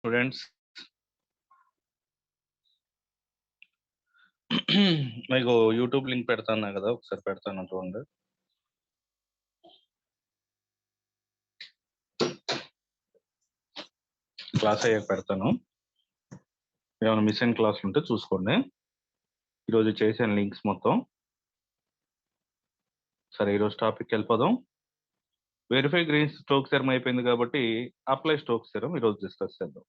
Students మీకు YouTube link పెడతాను కదా, ఒకసారి పెడతాను చూడండి. క్లాస్ అయ్యాక పెడతాను. ఏమైనా మిస్ అయిన క్లాసులు ఉంటే చూసుకోండి. ఈరోజు చేసాను లింక్స్ మొత్తం. సరే, ఈరోజు టాపిక్ వెళ్ళిపోదాం. వెరిఫై గ్రీన్ స్టోక్స్ థియరం అయిపోయింది కాబట్టి అప్లై స్టోక్స్ థియరం ఈరోజు డిస్కస్ చేద్దాం.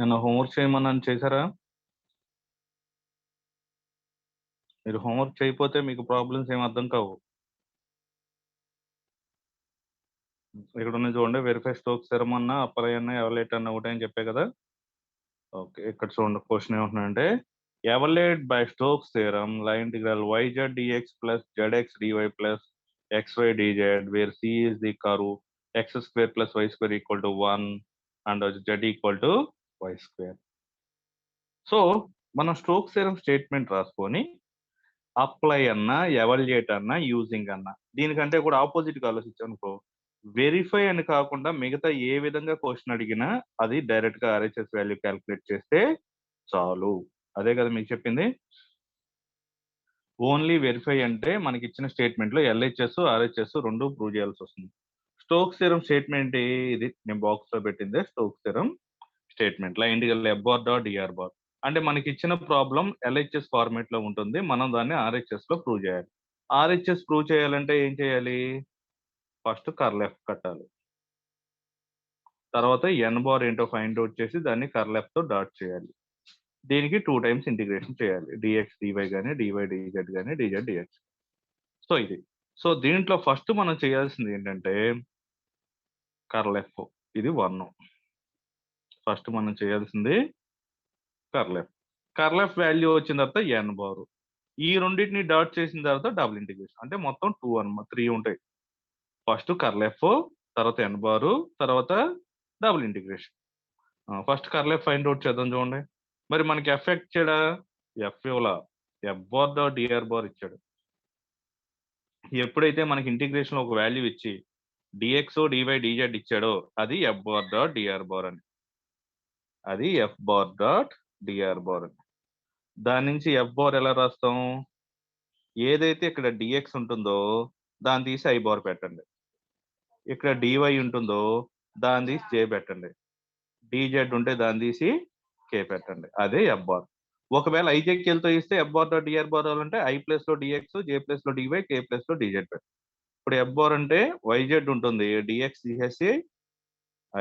నేను హోంవర్క్ చేయమన్నాను, చేశారా? మీరు హోంవర్క్ చేయకపోతే మీకు ప్రాబ్లమ్స్ ఏం అర్థం కావు. ఇక్కడ ఉన్న చూడండి, వెరిఫై స్టోక్స్ థియరం అన్నా అప్లై అన్నా ఎవాల్యుయేట్ అన్నా ఒకటే అని చెప్పే కదా. ఓకే, ఇక్కడ చూడండి క్వశ్చన్ ఏమంటున్నాడంటే, evaluate by Stokes theorem line integral yz dx plus zx dy plus xy dz, where c is the curve x square plus y square equal to 1 and z equal to y square. So మనం Stokes theorem statement రాసుకొని apply అన్నా evaluate అన్నా using అన్నా దీనికంటే కూడా ఆపోజిట్గా ఆలోచించాం అనుకో, వెరిఫై అని కాకుండా మిగతా ఏ విధంగా క్వశ్చన్ అడిగినా అది డైరెక్ట్ గా ఆర్హెచ్ఎస్ వాల్యూ క్యాలిక్యులేట్ చేస్తే చాలు. అదే కదా మీకు చెప్పింది. ఓన్లీ వెరిఫై అంటే మనకి ఇచ్చిన స్టేట్మెంట్ లో ఎల్హెచ్ఎస్ ఆర్హెచ్ఎస్ రెండు ప్రూవ్ చేయాల్సి వస్తుంది. స్టోక్స్ థియరం స్టేట్మెంట్ ఇది నేను బాక్స్ లో పెట్టిందే. స్టోక్స్ థియరం స్టేట్మెంట్ లా ఇంటికల్ F bar dot DR bar అంటే మనకి ఇచ్చిన ప్రాబ్లం ఎల్హెచ్ఎస్ ఫార్మేట్ లో ఉంటుంది, మనం దాన్ని ఆర్హెచ్ఎస్ లో ప్రూవ్ చేయాలి. ఆర్హెచ్ఎస్ ప్రూవ్ చేయాలంటే ఏం చేయాలి? ఫస్ట్ కర్ల్ ఎఫ్ కట్టాలి, తర్వాత ఎన్ బార్ ఏంటో ఫైండ్ అవుట్ చేసి దాన్ని కర్ల్ ఎఫ్ తో డాట్ చేయాలి. దీనికి 2 టైమ్స్ ఇంటిగ్రేషన్ చేయాలి, డిఎక్స్ డివై కానీ డివై డిజెడ్ కానీ డిజెడ్ డిఎక్స్. సో ఇది. సో దీంట్లో ఫస్ట్ మనం చేయాల్సింది ఏంటంటే కర్ల్ ఎఫ్, ఇది 1. ఫస్ట్ మనం చేయాల్సింది curl F. Curl F value వచ్చిన తర్వాత ఎన్ బార్, ఈ రెండింటిని డాట్ చేసిన తర్వాత డబుల్ ఇంటిగ్రేషన్, అంటే మొత్తం 2 అన్నమాట, 3 ఉంటాయి. ఫస్ట్ కర్ల్ ఎఫ్, తర్వాత ఎన్ బార్, తర్వాత double integration. First curl F find out చేద్దాం చూడండి. మరి మనకి ఎఫ్ ఇచ్చాడా? ఎఫ్ ఇవ్వలా, F bar dot DR bar ఇచ్చాడు. ఎప్పుడైతే మనకి ఇంటిగ్రేషన్ ఒక వాల్యూ ఇచ్చి డిఎక్స్ డివై డిజెడ్ ఇచ్చాడో అది F bar dot DR bar అని, అది F bar dot DR bar అని. దాని నుంచి ఎఫ్ బార్ ఎలా రాస్తాం? ఏదైతే ఇక్కడ డిఎక్స్ ఉంటుందో దాన్ని తీసి ఐ బార్ పెట్టండి, ఇక్కడ డివై ఉంటుందో దాన్ని తీసి జే పెట్టండి, డిజెడ్ ఉంటే దాన్ని తీసి కే పెట్టండి, అదే ఎఫ్ బార్. ఒకవేళ ఐజేకేలతో ఇస్తే F bar dot DR bar అంటే ఐ ప్లస్ లో డిఎక్స్, జే ప్లస్ లో డివై, కే ప్లస్ లో డిజెడ్ పెట్టండి. ఇప్పుడు ఎఫ్ బార్ అంటే వైజెడ్ ఉంటుంది, డిఎక్స్ తీసేసి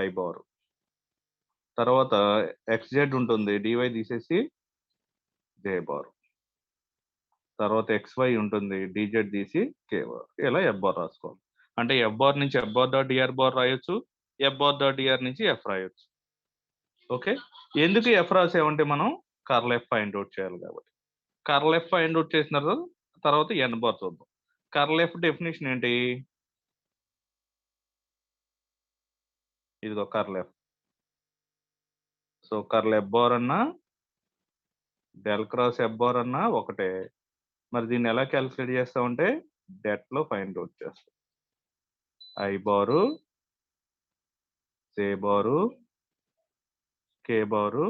ఐ బార్, తర్వాత ఎక్స్జెడ్ ఉంటుంది, డివై తీసేసి జే బార్, తర్వాత ఎక్స్వై ఉంటుంది, డిజెడ్ తీసి కే బార్. ఇలా ఎఫ్ బార్ రాసుకోవాలి. అంటే ఎఫ్ బార్ నుంచి F bar dot DR bar రాయొచ్చు, ఎఫ్ బార్ డాట్ డిఆర్ నుంచి ఎఫ్ రాయొచ్చు. ఓకే, ఎందుకు ఎఫ్ రాసామంటే మనం కర్ల్ ఎఫ్ ఫైండ్ అవుట్ చేయాలి కాబట్టి. కర్ల్ ఎఫ్ ఫైండ్ అవుట్ చేసిన తర్వాత ఎన్ బార్ చూద్దాం. కర్ల్ ఎఫ్ డెఫినేషన్ ఏంటి? ఇదిగో curl F. So curl F bar అన్నా డెల్ క్రాస్ ఎఫ్ బార్ అన్నా ఒకటే. మరి దీన్ని ఎలా క్యాలిక్యులేట్ చేస్తామంటే డెట్ లో ఫైండ్ అవుట్ చేస్తాం. I bar, J bar, K bar,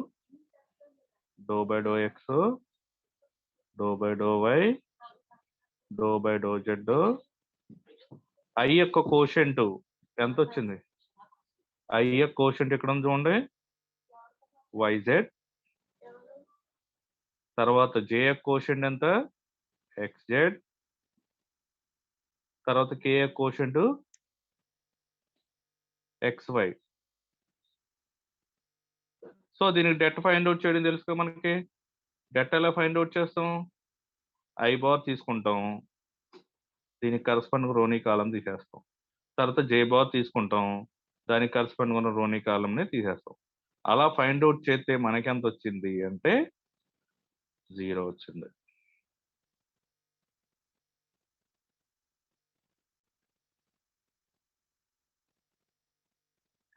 do by do X, do by do Y, do by do Z. I యొక్క కోషెంట్ ఎంత వచ్చింది? ఐ యొక్క కోషెంట్ ఇక్కడ ఉంది చూడండి, వైజెడ్. తర్వాత జే యొక్క కోషెంట్ ఎంత? ఎక్స్జెడ్. తర్వాత కే యొక్క కోషెంట్ ఎక్స్వై. సో దీనికి డెట్ ఫైండ్ అవుట్ చేయడం తెలుసు మనకి. డెట్ ఎలా ఫైండ్ అవుట్ చేస్తాం? ఐ బార్ తీసుకుంటాం, దీనికి కరస్పాండింగ్ రోనీ కాలం తీసేస్తాం. తర్వాత జే బార్ తీసుకుంటాం, దానికి కరస్పాండింగ్ ఉన్న రోనీ కాలంని తీసేస్తాం. అలా ఫైండ్ అవుట్ చేస్తే మనకి ఎంత వచ్చింది అంటే 0 వచ్చింది.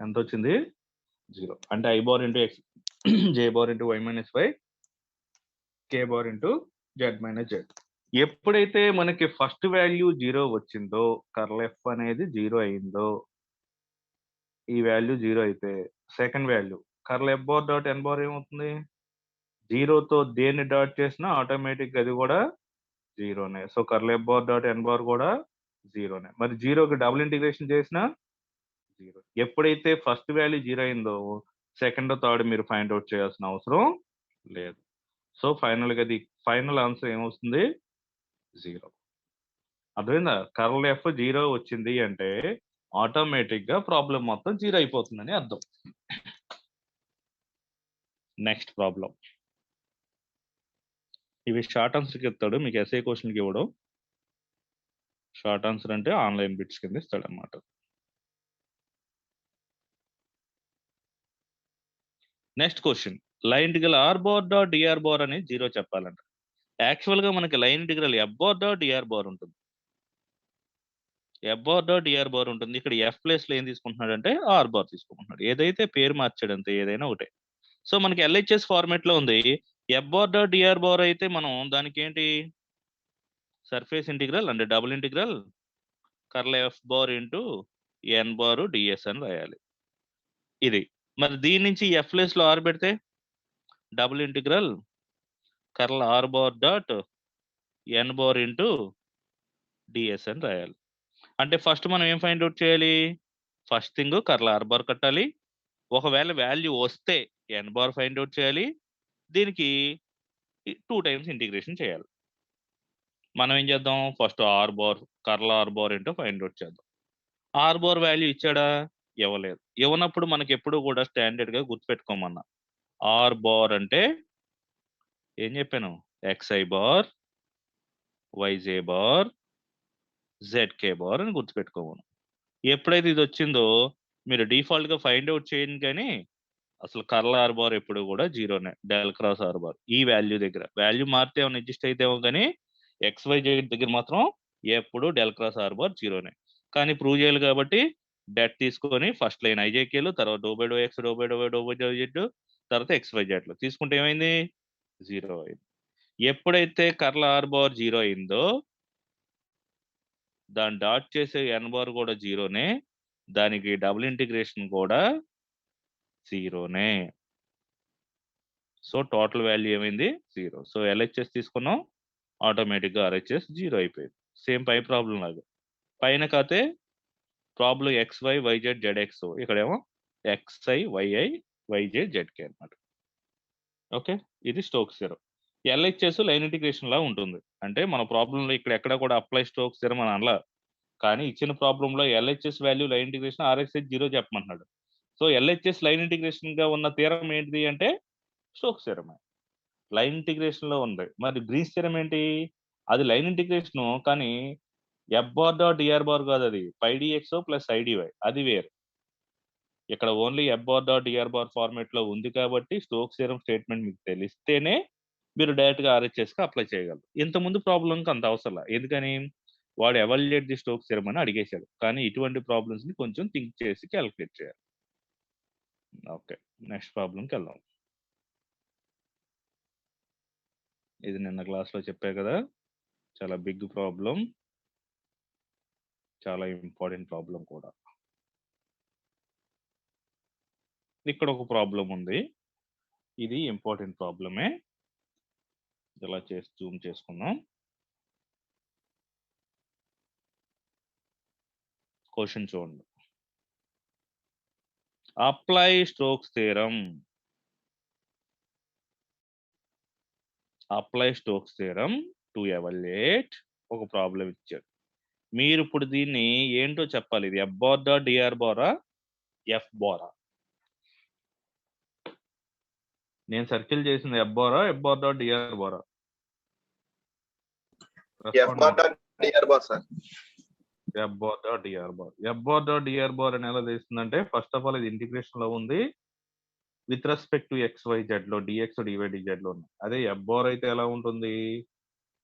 ఎంత వచ్చింది? 0. అంటే I bar into X J bar into Y minus Y K bar into Z minus Z. ఎప్పుడైతే మనకి ఫస్ట్ వాల్యూ 0 వచ్చిందో, కర్ల్ ఎఫ్ అనేది 0 అయిందో, ఈ వాల్యూ 0 అయితే second value curl F bar dot N bar ఏమవుతుంది? 0తో దేన్ని డాట్ చేసినా ఆటోమేటిక్ అది కూడా 0నే. So curl F bar dot N bar కూడా 0నే. మరి 0కి డబుల్ ఇంటిగ్రేషన్ చేసినా 0. ఎప్పుడైతే ఫస్ట్ వాల్యూ 0 అయిందో సెకండ్ థర్డ్ మీరు ఫైండ్ అవుట్ చేయాల్సిన అవసరం లేదు. సో ఫైనల్గా అది ఫైనల్ ఆన్సర్ ఏమొస్తుంది? 0. అర్థమైందా? కర్ల్ ఎఫ్ 0 వచ్చింది అంటే ఆటోమేటిక్ గా ప్రాబ్లం మొత్తం 0 అయిపోతుందని అర్థం. Next problem. ఇవి షార్ట్ ఆన్సర్కి ఇస్తాడు, మీకు ఎస్ఏ క్వశ్చన్కి ఇవ్వడం. షార్ట్ ఆన్సర్ అంటే ఆన్లైన్ బిట్స్ కింద ఇస్తాడు అన్నమాట. Next question, line integral R bar dot DR bar అని 0 చెప్పాలంట. యాక్చువల్ గా మనకి line integral F bar dot DR bar ఉంటుంది. F bar dot DR bar ఉంటుంది. ఇక్కడ ఎఫ్ ప్లేస్ లో ఏం తీసుకుంటున్నాడు అంటే ఆర్ బార్ తీసుకుంటున్నాడు. ఏదైతే పేరు మార్చాడు అంతే, ఏదైనా ఒకటే. సో మనకి ఎల్హెచ్ఎస్ ఫార్మేట్ లో ఉంది. F bar dot DR bar అయితే మనం దానికి ఏంటి సర్ఫేస్ ఇంటిగ్రల్ అంటే double integral curl F bar into N bar DS అని రాయాలి. ఇది మరి దీని నుంచి ఎఫ్ ప్లేస్ లో ఆర్ పెడితే double integral curl R bar dot N bar into DS అని రాయాలి. అంటే ఫస్ట్ మనం ఏం ఫైండ్ అవుట్ చేయాలి? First thing curl R bar కట్టాలి. ఒకవేళ వాల్యూ వస్తే ఎన్ బార్ ఫైండ్ అవుట్ చేయాలి. దీనికి 2 టైమ్స్ ఇంటిగ్రేషన్ చేయాలి. మనం ఏం చేద్దాం? First R bar curl R bar ఏంటో ఫైండ్ అవుట్ చేద్దాం. ఆర్ బార్ వాల్యూ ఇచ్చాడా? ఇవ్వలేదు. ఇవ్వనప్పుడు మనకి ఎప్పుడు కూడా స్టాండర్డ్ గా గుర్తుపెట్టుకోమన్నా, ఆర్ బార్ అంటే ఏం చెప్పాను? XI bar, YJ bar, ZK bar అని గుర్తుపెట్టుకోమను. ఎప్పుడైతే ఇది వచ్చిందో మీరు డిఫాల్ట్ గా ఫైండ్ అవుట్ చేయండి, కానీ అసలు కర్ల్ ఆర్ బార్ ఎప్పుడు కూడా 0నే. డెల్ క్రాస్ ఆర్ బార్ ఈ వాల్యూ దగ్గర వాల్యూ మారితే ఏమైనా అడ్జస్ట్ అయితే ఏమో, కానీ XYZ దగ్గర మాత్రం ఎప్పుడు డెల్ క్రాస్ ఆర్ బార్ 0నే. కానీ ప్రూవ్ చేయాలి కాబట్టి డెట్ తీసుకొని ఫస్ట్ లైన్ ఐజేకేలు, తర్వాత డోబై ఎక్స్ డోబై జెడ్, తర్వాత XYZ లో తీసుకుంటే ఏమైంది? 0 అయింది. ఎప్పుడైతే కర్ల్ ఆర్ బార్ 0 అయిందో దాన్ని డాట్ చేసే ఎన్ బార్ కూడా 0నే, దానికి డబుల్ ఇంటిగ్రేషన్ కూడా 0నే. సో టోటల్ వాల్యూ ఏమైంది? 0. సో ఎల్హెచ్ఎస్ తీసుకున్నాం, ఆటోమేటిక్ గా ఆర్హెచ్ఎస్ 0 అయిపోయింది. సేమ్ పై ప్రాబ్లం లాగా. పైన కాతే ప్రాబ్లం XY YZ ZX, ఇక్కడేమో XI YI YJ ZK అన్నమాట. ఓకే, ఇది Stokes theorem. LHS line integration లా ఉంటుంది. అంటే మన ప్రాబ్లంలో ఇక్కడ ఎక్కడ కూడా అప్లై స్టోక్స్ థియరం అని అనలా, కానీ ఇచ్చిన ప్రాబ్లంలో LHS value line integration RHS 0 చెప్పమంటున్నాడు. సో ఎల్హెచ్ఎస్ లైన్ ఇంటిగ్రేషన్ గా ఉన్న థియరం ఏంటిది అంటే స్టోక్స్ థియరమే. లైన్ ఇంటిగ్రేషన్ లో ఉంది. మరి గ్రీన్స్ థియరం ఏంటి? అది లైన్ ఇంటిగ్రేషన్, కానీ F bar dot DR bar కాదు, అది పై డిఎక్స్ ప్లస్ ఐడివై, అది వేరు. ఇక్కడ only F bar dot DR bar format లో ఉంది కాబట్టి స్టోక్స్ థియరం స్టేట్మెంట్ మీకు తెలిస్తేనే మీరు డైరెక్ట్ గా ఆర్హెచ్ఎస్ కి అప్లై చేయగలరు. ఇంత ముందు ప్రాబ్లంకి అంత అవసరం. ఎందుకని? వాడు ఎవాల్యుయేట్ ది స్టోక్స్ థియరం అని అడిగేశాడు. కానీ ఇటువంటి ప్రాబ్లమ్స్ ని కొంచెం థింక్ చేసి క్యాలిక్యులేట్ చేయాలి. ఓకే, నెక్స్ట్ ప్రాబ్లంకి వెళ్దాం. ఇది నిన్న క్లాస్ లో చెప్పా కదా, చాలా బిగ్ ప్రాబ్లం, చాలా ఇంపార్టెంట్ ప్రాబ్లం కూడా. ఇక్కడ ఒక ప్రాబ్లం ఉంది, ఇది ఇంపార్టెంట్ ప్రాబ్లమే. ఇలా చేసి జూమ్ చేసుకుందాం. క్వశ్చన్ చూడండి. Apply Stokes theorem. Apply Stokes theorem to evaluate. ఒక ప్రాబ్లం ఇచ్చాడు. మీరు ఇప్పుడు దీన్ని ఏంటో చెప్పాలి. ఇది ఎఫ్ బార్ డాట్ డిఆర్ బారా, ఎఫ్ బారా? నేను సర్కిల్ చేసింది ఎఫ్ బారా, ఎఫ్ బార్ డాట్ డిఆర్ బారా? DR bar sir. F bar dot DR bar. F bar dot DR bar అని ఎలా తెలుస్తుందంటే ఫస్ట్ ఆఫ్ ఆల్ ఇది ఇంటిగ్రేషన్ లో ఉంది with respect to X Y Z లో డిఎక్స్ డివై డిజెడ్ లో ఉంది. అదే ఎఫ్ బార్ అయితే ఎలా ఉంటుంది,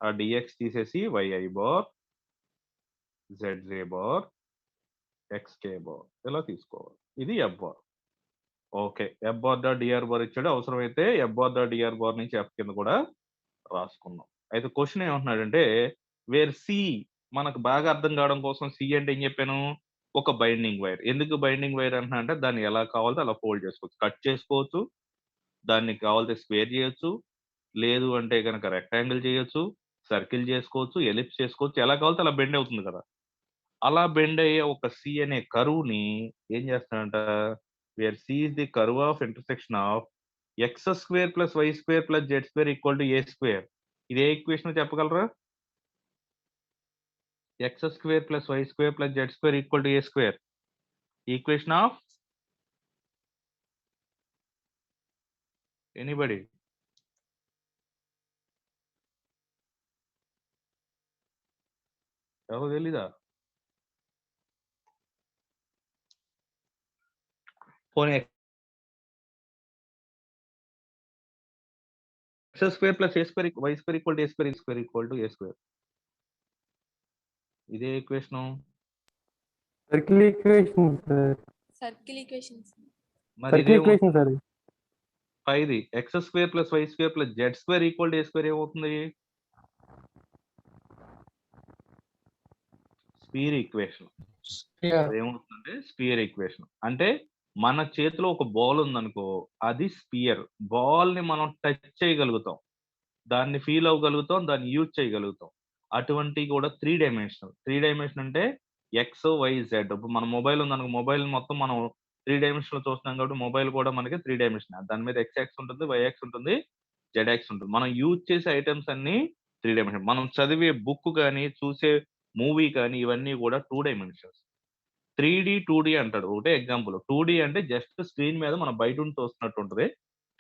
ఆ డిఎక్స్ తీసేసి వైఐ బార్ జెడ్జే బార్ ఎక్స్కే బార్ ఇలా తీసుకోవాలి. ఇది F bar. Okay, F bar dot DR bar ఇచ్చాడు. అవసరమైతే F bar dot DR bar నుంచి ఎఫ్ కింద కూడా రాసుకున్నాం. అయితే క్వశ్చన్ ఏమంటున్నాడంటే వేర్ సి మనకు బాగా అర్థం కావడం కోసం సి అంటే ఏం చెప్పాను, ఒక బైండింగ్ వైర్. ఎందుకు బైండింగ్ వైర్ అంటున్నా అంటే దాన్ని ఎలా కావాలో అలా ఫోల్డ్ చేసుకోవచ్చు, కట్ చేసుకోవచ్చు, దాన్ని కావాలంటే స్క్వేర్ చేయొచ్చు, లేదు అంటే కనుక రెక్టాంగిల్ చేయొచ్చు, సర్కిల్ చేసుకోవచ్చు, ఎలిప్స్ చేసుకోవచ్చు, ఎలా కావాలో అలా బెండ్ అవుతుంది కదా. అలా బెండ్ అయ్యే ఒక సి అనే కరువుని ఏం చేస్తాడంట, where C is the curve of intersection of X square plus why square plus Z square equal to A square. ఇదే ఈక్వేషన్ చెప్పగలరా, X square plus why square plus Z square equal to A square. Equation of anybody, ఎవరు తెలీదా? పోనీ X square plus A square Y square equal to A square, ఈ square equal to A square. ఇదే equation. Circle equation sir. Circle equations. మరి circle equation sir. ఇది X square plus why square plus Z square equal to A square ఏమవుతుంది, sphere equation. ఏమవుతుందంటే sphere equation అంటే మన చేతిలో ఒక బాల్ ఉందనుకో, అది స్పియర్. బాల్ ని మనం టచ్ చేయగలుగుతాం, దాన్ని ఫీల్ అవ్వగలుగుతాం, దాన్ని యూజ్ చేయగలుగుతాం. అటువంటి కూడా 3 డైమెన్షనల్. 3 డైమెన్షన్ అంటే ఎక్స్ వై జెడ్. ఇప్పుడు మన మొబైల్ ఉందనుకో, మొబైల్ మొత్తం మనం 3 డైమెన్షన్ లో చూస్తున్నాం కాబట్టి మొబైల్ కూడా మనకి 3 డైమెన్షన్. దాని మీద ఎక్స్ ఉంటుంది, వై ఎక్స్ ఉంటుంది, జెడ్ ఎక్స్ ఉంటుంది. మనం యూజ్ చేసే ఐటమ్స్ అన్ని 3 డైమెన్షన్. మనం చదివే బుక్ కానీ చూసే మూవీ కానీ ఇవన్నీ కూడా 2 డైమెన్షన్స్. 3D 2D అంటాడు. ఒకటే ఎగ్జాంపుల్. 2D అంటే జస్ట్ స్క్రీన్ మీద మనం బయట ఉండి చూస్తున్నట్టు ఉంటుంది.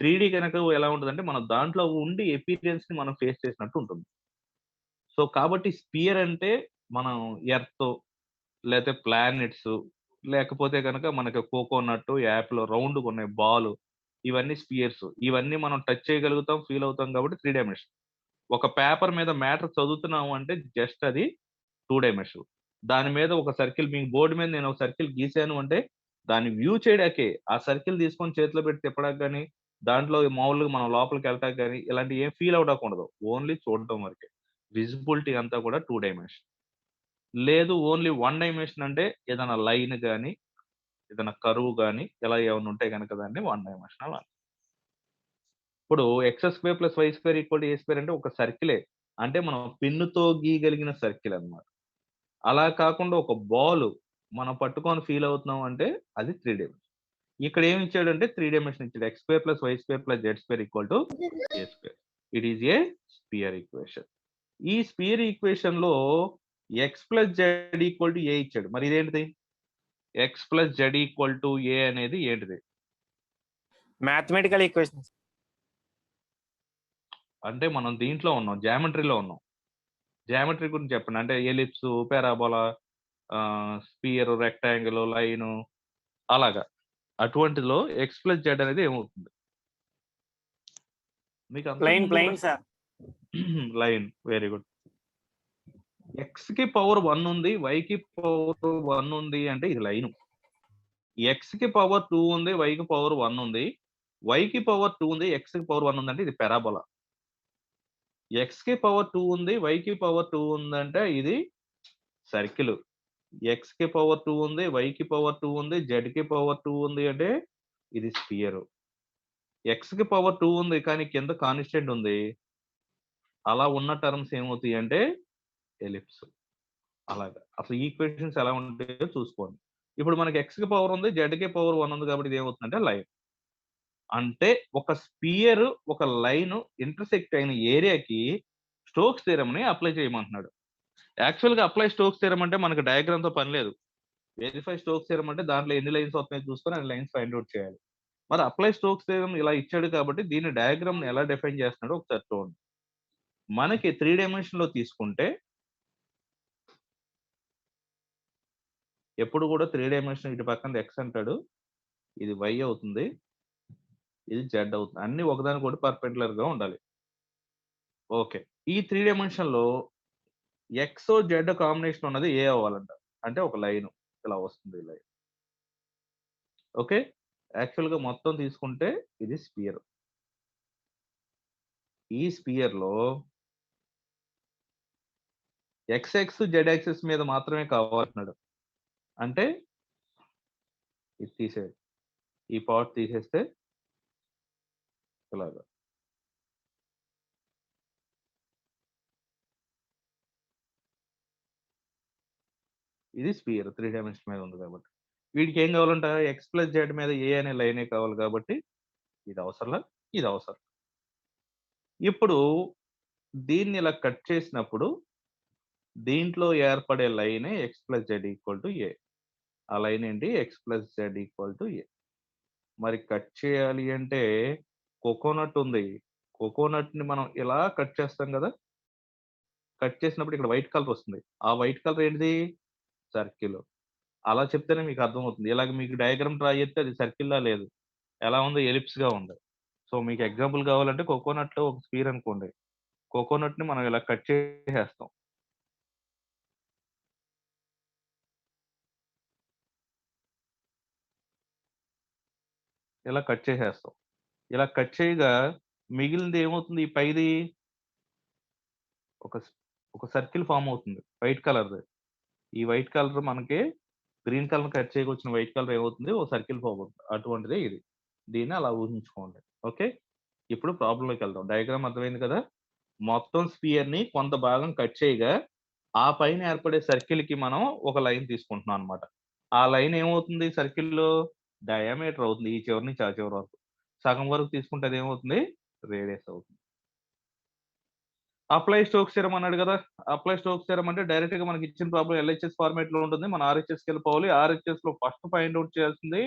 3D కనుక ఎలా ఉంటుందంటే మనం దాంట్లో ఉండి ఎపీరియన్స్ ని మనం ఫేస్ చేసినట్టు ఉంటుంది. సో కాబట్టి స్పియర్ అంటే మనం ఎర్త్ లేకపోతే ప్లానెట్స్, లేకపోతే కనుక మనకి కోకోనట్, యాపిల్ రౌండ్ ఉన్నాయి బాల్, ఇవన్నీ స్పియర్స్. ఇవన్నీ మనం టచ్ చేయగలుగుతాం, ఫీల్ అవుతాం కాబట్టి 3 డైమెన్షన్. ఒక పేపర్ మీద మ్యాటర్ చదువుతున్నాము అంటే జస్ట్ అది 2 డైమెన్షన్. దాని మీద ఒక సర్కిల్, మీ బోర్డు మీద నేను ఒక సర్కిల్ గీసాను అంటే దాన్ని వ్యూ చేయడాకే, ఆ సర్కిల్ తీసుకొని చేతిలో పెట్టి తిప్పడానికి కానీ, దాంట్లో మామూలుగా మనం లోపలికి వెళ్ళటానికి కానీ ఇలాంటి ఏం ఫీల్ అవడానికి ఉండదు. ఓన్లీ చూడటం వరకే. విజిబిలిటీ అంతా కూడా 2 డైమెన్షన్. లేదు ఓన్లీ 1 డైమెన్షన్ అంటే ఏదైనా లైన్ కానీ, ఏదైనా కరువు కానీ ఇలా ఏమైనా ఉంటే కనుక దాన్ని 1 డైమెన్షనల్ అంటారు. ఇప్పుడు x square plus why square equal to A square అంటే ఒక సర్కిలే. అంటే మనం పెన్నుతో గీయగలిగిన సర్కిల్ అన్నమాట. అలా కాకుండా ఒక బాల్ మనం పట్టుకొని ఫీల్ అవుతున్నాం అంటే అది 3 డైమెన్షన్. ఇక్కడ ఏమి ఇచ్చాడంటే 3 డైమెన్షన్ ఇచ్చాడు. X square plus why square plus Z square equal to A square. It is a sphere equation. ఈ స్పియర్ ఈక్వేషన్ లో X plus Z equal to A ఇచ్చాడు. మరి ఇదేంటిది, X plus Z equal to A అనేది ఏంటిది, mathematical equations. అంటే మనం దీంట్లో ఉన్నాం, జామెట్రీలో ఉన్నాం. జామెట్రీ గురించి చెప్పండి. అంటే ellipse, parabola, sphere, rectangle, line అలాగా. అటువంటిలో ఎక్స్ ప్లస్ జెడ్ అనేది ఏమవుతుంది మీకు? Plane sir. Line. Very good. X కి పవర్ 1 ఉంది, వై కి పవర్ 1 ఉంది అంటే ఇది లైన్. ఎక్స్ కి పవర్ 2 ఉంది, వై కి పవర్ 1 ఉంది, వై కి పవర్ 2 ఉంది, ఎక్స్ కి పవర్ 1 ఉంది అంటే ఇది పారాబోలా. ఎక్స్ కి పవర్ 2 ఉంది, వై కి పవర్ 2 ఉందంటే ఇది సర్కిల్. ఎక్స్ కి పవర్ 2 ఉంది, వై కి పవర్ 2 ఉంది, జెడ్ కి పవర్ 2 ఉంది అంటే ఇది స్పియర్. ఎక్స్ కి పవర్ 2 ఉంది కానీ కింద కాన్స్టెంట్ ఉంది, అలా ఉన్న టర్మ్స్ ఏమవుతాయి అంటే ఎలిప్స్. అలాగా అసలు ఈక్వేషన్స్ ఎలా ఉంటాయో చూసుకోండి. ఇప్పుడు మనకి ఎక్స్ కి పవర్ ఉంది, జెడ్ కి పవర్ 1 ఉంది కాబట్టి ఇది ఏమవుతుందంటే లైన్. అంటే ఒక స్పియర్ ఒక లైన్ ఇంటర్సెక్ట్ అయిన ఏరియాకి స్టోక్స్ థియరం ని అప్లై చేయమంటున్నాడు. యాక్చువల్ గా అప్లై స్టోక్స్ థియరం అంటే మనకు డయాగ్రామ్ తో పని లేదు. వెరిఫై స్టోక్స్ థియరం అంటే దాంట్లో ఎన్ని లైన్స్ వస్తున్నాయో చూసుకొని అన్ని లైన్స్ ఫైండ్ అవుట్ చేయాలి. మరి అప్లై స్టోక్స్ థియరం ఇలా ఇచ్చాడు కాబట్టి దీని డయాగ్రామ్ ని ఎలా డిఫైన్ చేస్తున్నాడో ఒకసారి చూడండి. మనకి 3 డైమెన్షన్ లో తీసుకుంటే ఎప్పుడు కూడా 3 డైమెన్షన్ ఇటు పక్కన ఎక్స్ అంటాడు, ఇది వై అవుతుంది, ఇది జెడ్ అవుతుంది. అన్ని ఒకదానికొకటి పర్పెండిక్యులర్ గా ఉండాలి. ఓకే. ఈ 3 డైమెన్షన్‌లో ఎక్స్, జెడ్ కాంబినేషన్ ఉన్నది ఏ అవ్వాలంట. అంటే ఒక లైన్ ఇలా వస్తుంది ఈ లైన్. ఓకే. యాక్చువల్‌గా మొత్తం తీసుకుంటే ఇది స్పియర్. ఈ స్పియర్‌లో ఎక్స్ ఎక్స్, జెడ్ యాక్సిస్ మీద మాత్రమే కావాలంటున్నాడు. అంటే ఇది తీసేయాలి. ఈ పార్ట్ తీసేస్తే ఇలాగా. ఇది స్పియర్ 3 డైమెన్షన్ మీద ఉంది కాబట్టి. వీడికి ఏం కావాలంట ఎక్స్ ప్లస్ జెడ్ మీద ఏ అనే లైనే కావాలి కాబట్టి ఇది అవసరంలా, ఇది అవసరం. ఇప్పుడు దీన్ని ఇలా కట్ చేసినప్పుడు దీంట్లో ఏర్పడే లైనే X plus Z equal to A. ఆ లైన్ ఏంటి X plus Z equal to A. మరి కట్ చేయాలి అంటే కోకోనట్ ఉంది. కోకోనట్‌ని మనం ఇలా కట్ చేస్తాం కదా! కట్ చేసినప్పుడు ఇక్కడ వైట్ కలర్ వస్తుంది. ఆ వైట్ కలర్ ఏంటిది? సర్కిల్. అలా చెప్తేనే మీకు అర్థమవుతుంది. ఇలాగ మీకు డయాగ్రామ్ డ్రా చేస్తే అది సర్కిల్‌లా లేదు. ఎలా ఉంది? ఎలిప్స్‌గా ఉంది. సో, మీకు ఎగ్జాంపుల్ కావాలంటే కోకోనట్‌లో ఒక స్ఫియర్ అనుకోండి. కోకోనట్‌ని మనం ఇలా కట్ చేసేస్తాం. ఇలా కట్ చేసేస్తాం. ఇలా కట్ చేయగా మిగిలినది ఏమవుతుంది? ఈ పైది ఒక స్ ఒక సర్కిల్ ఫార్మ్ అవుతుంది. వైట్ కలర్‌ది. ఈ వైట్ కలర్ మనకి గ్రీన్ కలర్ కట్ చేయకొచ్చిన వైట్ కలర్ ఏమవుతుంది? ఓ సర్కిల్ ఫార్మ్ అవుతుంది. అటువంటిదే ఇది. దీన్ని అలా ఊహించుకోండి. ఓకే. ఇప్పుడు ప్రాబ్లమ్‌లోకెళ్దాం. డయాగ్రామ్ అర్థమైంది కదా! మొత్తం స్ఫియర్‌ని కొంత భాగం కట్ చేయగా, ఆ పైన ఏర్పడే సర్కిల్‌కి మనం ఒక లైన్ తీసుకుంటున్నాం అన్నమాట. ఆ లైన్ ఏమవుతుంది సర్కిల్‌లో? డయామీటర్ అవుతుంది. ఈ చివరి నుంచి ఆ చివరి వరకు. సగం వరకు తీసుకుంటే అదేమవుతుంది? రేడియస్ అవుతుంది. అప్లై స్టోక్స్ థీరమ్ అన్నాడు గదా! అప్లై స్టోక్స్ థీరమ్ అంటే డైరెక్ట్‌గా మనకి ఇచ్చిన ప్రాబ్లమ్ ఎల్‌హెచ్‌ఎస్ ఫార్మాట్‌లో ఉంటుంది. మనం ఆర్‌హెచ్‌ఎస్‌కెళ్ళిపోవాలి. ఆర్‌హెచ్‌ఎస్‌లో ఫస్ట్ ఫైండ్ ఔట్ చేయాల్సింది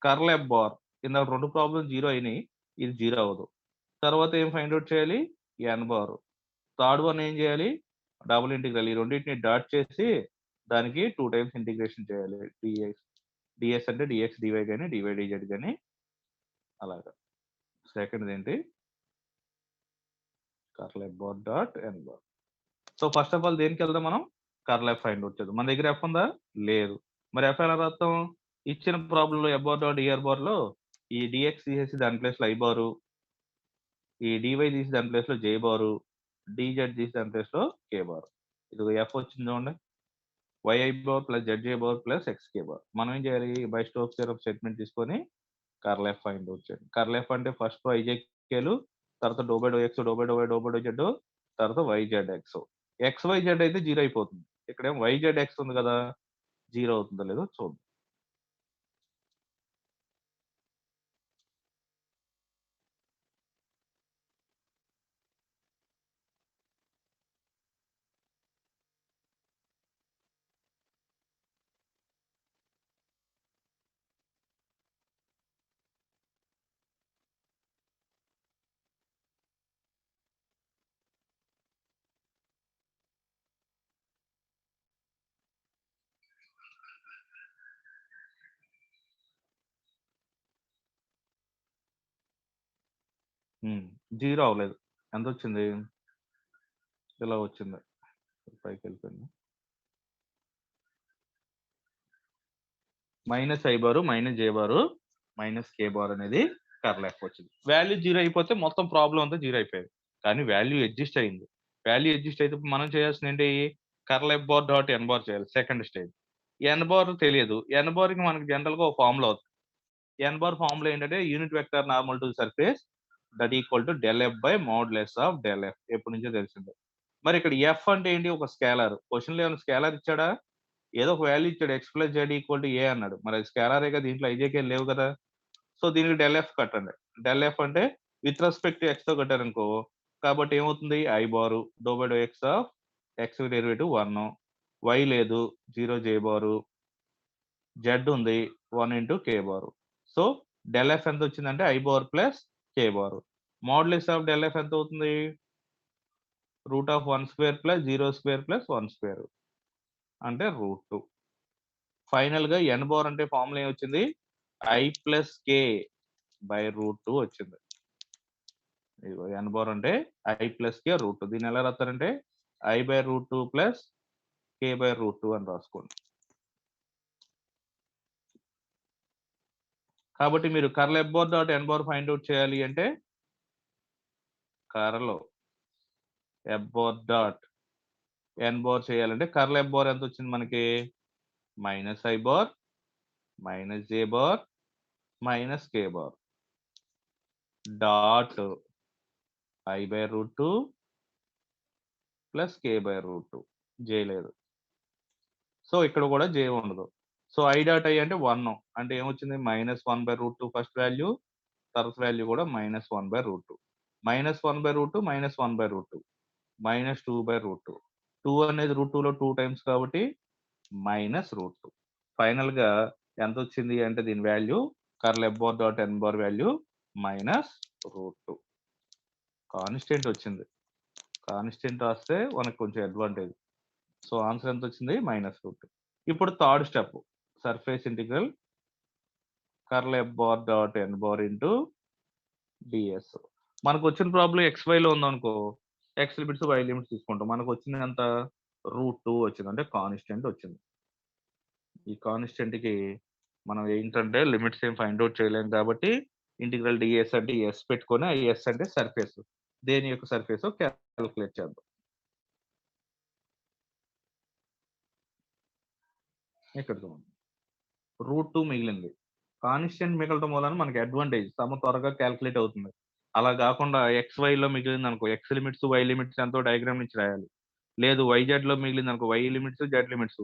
కర్ల్ ఎఫ్ బార్. ఇందాక 2 ప్రాబ్లమ్స్ 0 అయినాయి. ఇది 0 అవ్వదు. తర్వాత ఏం ఫైండ్ ఔట్ చేయాలి? N bar. థర్డ్ వన్ ఏం చేయాలి? Double integral. ఈ రెండిటిని డాట్ చేసి దానికి 2 టైమ్స్ ఇంటిగ్రేషన్ చేయాలి. డీఎస్ అంటే డీఎక్స్ డీవై గాని, డీవై డీజెడ్ గాని అలాగా. సెకండ్‌దేంటి? Curl F bar dot N bar. So, first of all దేనికెళ్దాం మనం? కర్ల్ ఎఫ్ ఫైండ్ ఔట్ చేద్దాం. మన దగ్గర ఎఫ్ ఉందా? లేదు. మరి ఎఫ్ ఎలా రాత్తాం? ఇచ్చిన ప్రాబ్లమ్‌లో ఎఫ్ బార్ డాట్ ఈఆర్ బార్‌లో ఈ డీఎక్స్ తీసేసి దాని ప్లేస్‌లో ఐ బారు, ఈ డీవై తీసి దాని ప్లేస్‌లో జే బారు, డీజెడ్ తీసి దాని ప్లేస్‌లో కే బారు. ఇదిగో ఎఫ్ వచ్చింది చూడండి. YI bar plus ZJ bar plus XK bar. మనం ఏం చేయాలి? బై స్టోక్స్ థియరమ్ స్టేట్మెంట్ తీసుకొని కర్ల్ ఎఫ్ ఫైండ్ ఔట్ చేయండి. కర్ల్ ఎఫ్ అంటే ఫస్ట్ ఐజేకేలు, తర్వాత doe by do X, do by do Y, do by do Z, తర్వాత YZ X. X, Y, Z అయితే 0 అయిపోతుంది. ఇక్కడేమో వైజెడ్ ఎక్స్ ఉంది కదా! 0 అవుతుందో లేదో చూద్దాం. హ్మ్. 0 అవ్వలేదు. ఎంతొచ్చింది? ఇలా వచ్చింది. పైకెళ్ళిపోయింది. Minus I bar, minus J bar, minus K bar అనేది కర్ల్ ఎఫ్ వచ్చింది. వాల్యూ 0 అయిపోతే మొత్తం ప్రాబ్లమ్ అంతా 0 అయిపోయేది. కానీ వాల్యూ అడ్జస్ట్ అయింది. వాల్యూ అడ్జస్ట్ అయితే ఇప్పుడు మనం చేయాల్సిందేంటి? Curl F bar dot N bar చేయాలి. Second stage. ఎన్ బార్ తెలియదు. ఎన్ బార్‌కి మనకి జనరల్‌గా ఒక ఫార్ములా ఉంది. ఎన్ బార్ ఫార్ములా ఏంటంటే unit vector normal to surface that equal to del F by modulus of del F. ఎప్పటి నుంచో తెలిసిందే. మరి ఇక్కడ ఎఫ్ అంటే ఏంటి? ఒక స్కేలార్. క్వెషన్‌లో ఏమైనా స్కేలార్ ఇచ్చాడా? ఏదో ఒక వాల్యూ ఇచ్చాడు. X plus Z equal to A అన్నాడు. మరి అది స్కేలారే కదా! దీంట్లో ఐజేకేలు లేవు కదా! సో, దీనికి డెల్ ఎఫ్ కట్టండి. డెల్ ఎఫ్ అంటే విత్ రెస్పెక్ట్ టు ఎక్స్‌తో కట్టారనుకో, కాబట్టి ఏమవుతుంది? I bar do by do X of X derivative 1. Y లేదు 0 జే బారు. జెడ్ ఉంది 1 into K bar. So, del F ఎంతొచ్చిందంటే I bar plus K bar. Modulus of del F ఎంతవుతుంది? Root of 1 square plus 0 square plus 1 square అంటే root 2. Final గా n bar అంటే formula ఏమొచ్చింది, i+k/√2 వచ్చింది. ఇదిగో n bar అంటే i+k/√2. దీన్ని ఎలా రాస్తారంటే i/√2 ప్లస్ k/√2 అని రాసుకోండి. కాబట్టి మీరు curl f bar dot n bar find out చేయాలి అంటే curl f bar dot n bar చేయాలంటే కర్ల్ f బార్ ఎంత వచ్చింది మనకి, -i bar -j bar -k bar dot i/√2 plus k/√2. j లేదు, సో ఇక్కడ కూడా j ఉండదు. సో i డాట్ i అంటే 1 అంటే ఏమొచ్చింది, -1/√2 ఫస్ట్ వాల్యూ, తర్వాత వాల్యూ కూడా -1/√2. -1/√2 -1/√2 -2/√2. 2 అనేది √2 లో 2 టైమ్స్ కాబట్టి -√2. ఫైనల్ గా ఎంత వచ్చింది అంటే దీని value curl f bar dot n bar value -√2. Constant వచ్చింది. కాన్స్టెంట్ రాస్తే మనకు కొంచెం అడ్వాంటేజ్. సో ఆన్సర్ ఎంత వచ్చింది, -√2. ఇప్పుడు third step, surface integral curl f bar dot n bar into ds. మనకు వచ్చిన ప్రాబ్లం xy లో ఉందనుకో, x లిమిట్స్ y లిమిట్స్ తీసుకుంటాం. మనకు వచ్చింది ఎంత, √2 వచ్చింది, అంటే కాన్స్టెంట్ వచ్చింది. ఈ కాన్స్టెంట్ కి మనం ఏంటంటే లిమిట్స్ ఏం ఫైండ్ అవుట్ చేయలేం కాబట్టి ఇంటిగ్రల్ ds అంటే s పెట్టుకొని ఆ s అంటే సర్ఫేస్, దేని యొక్క సర్ఫేస్ క్యాలిక్యులేట్ చేద్దాం. ఇక్కడ చూడండి, √2 మిగిలింది. కాన్స్టెంట్ మిగలటం వలన మనకి అడ్వాంటేజ్, సమ త్వరగా క్యాలిక్యులేట్ అవుతుంది. అలా కాకుండా xy లో మిగిలింది అనుకో, x లిమిట్స్ y లిమిట్స్ ఎంతో డయాగ్రామ్ నుంచి రాయాలి. లేదు yz లో మిగిలింది అనుకో, y లిమిట్స్ z లిమిట్స్,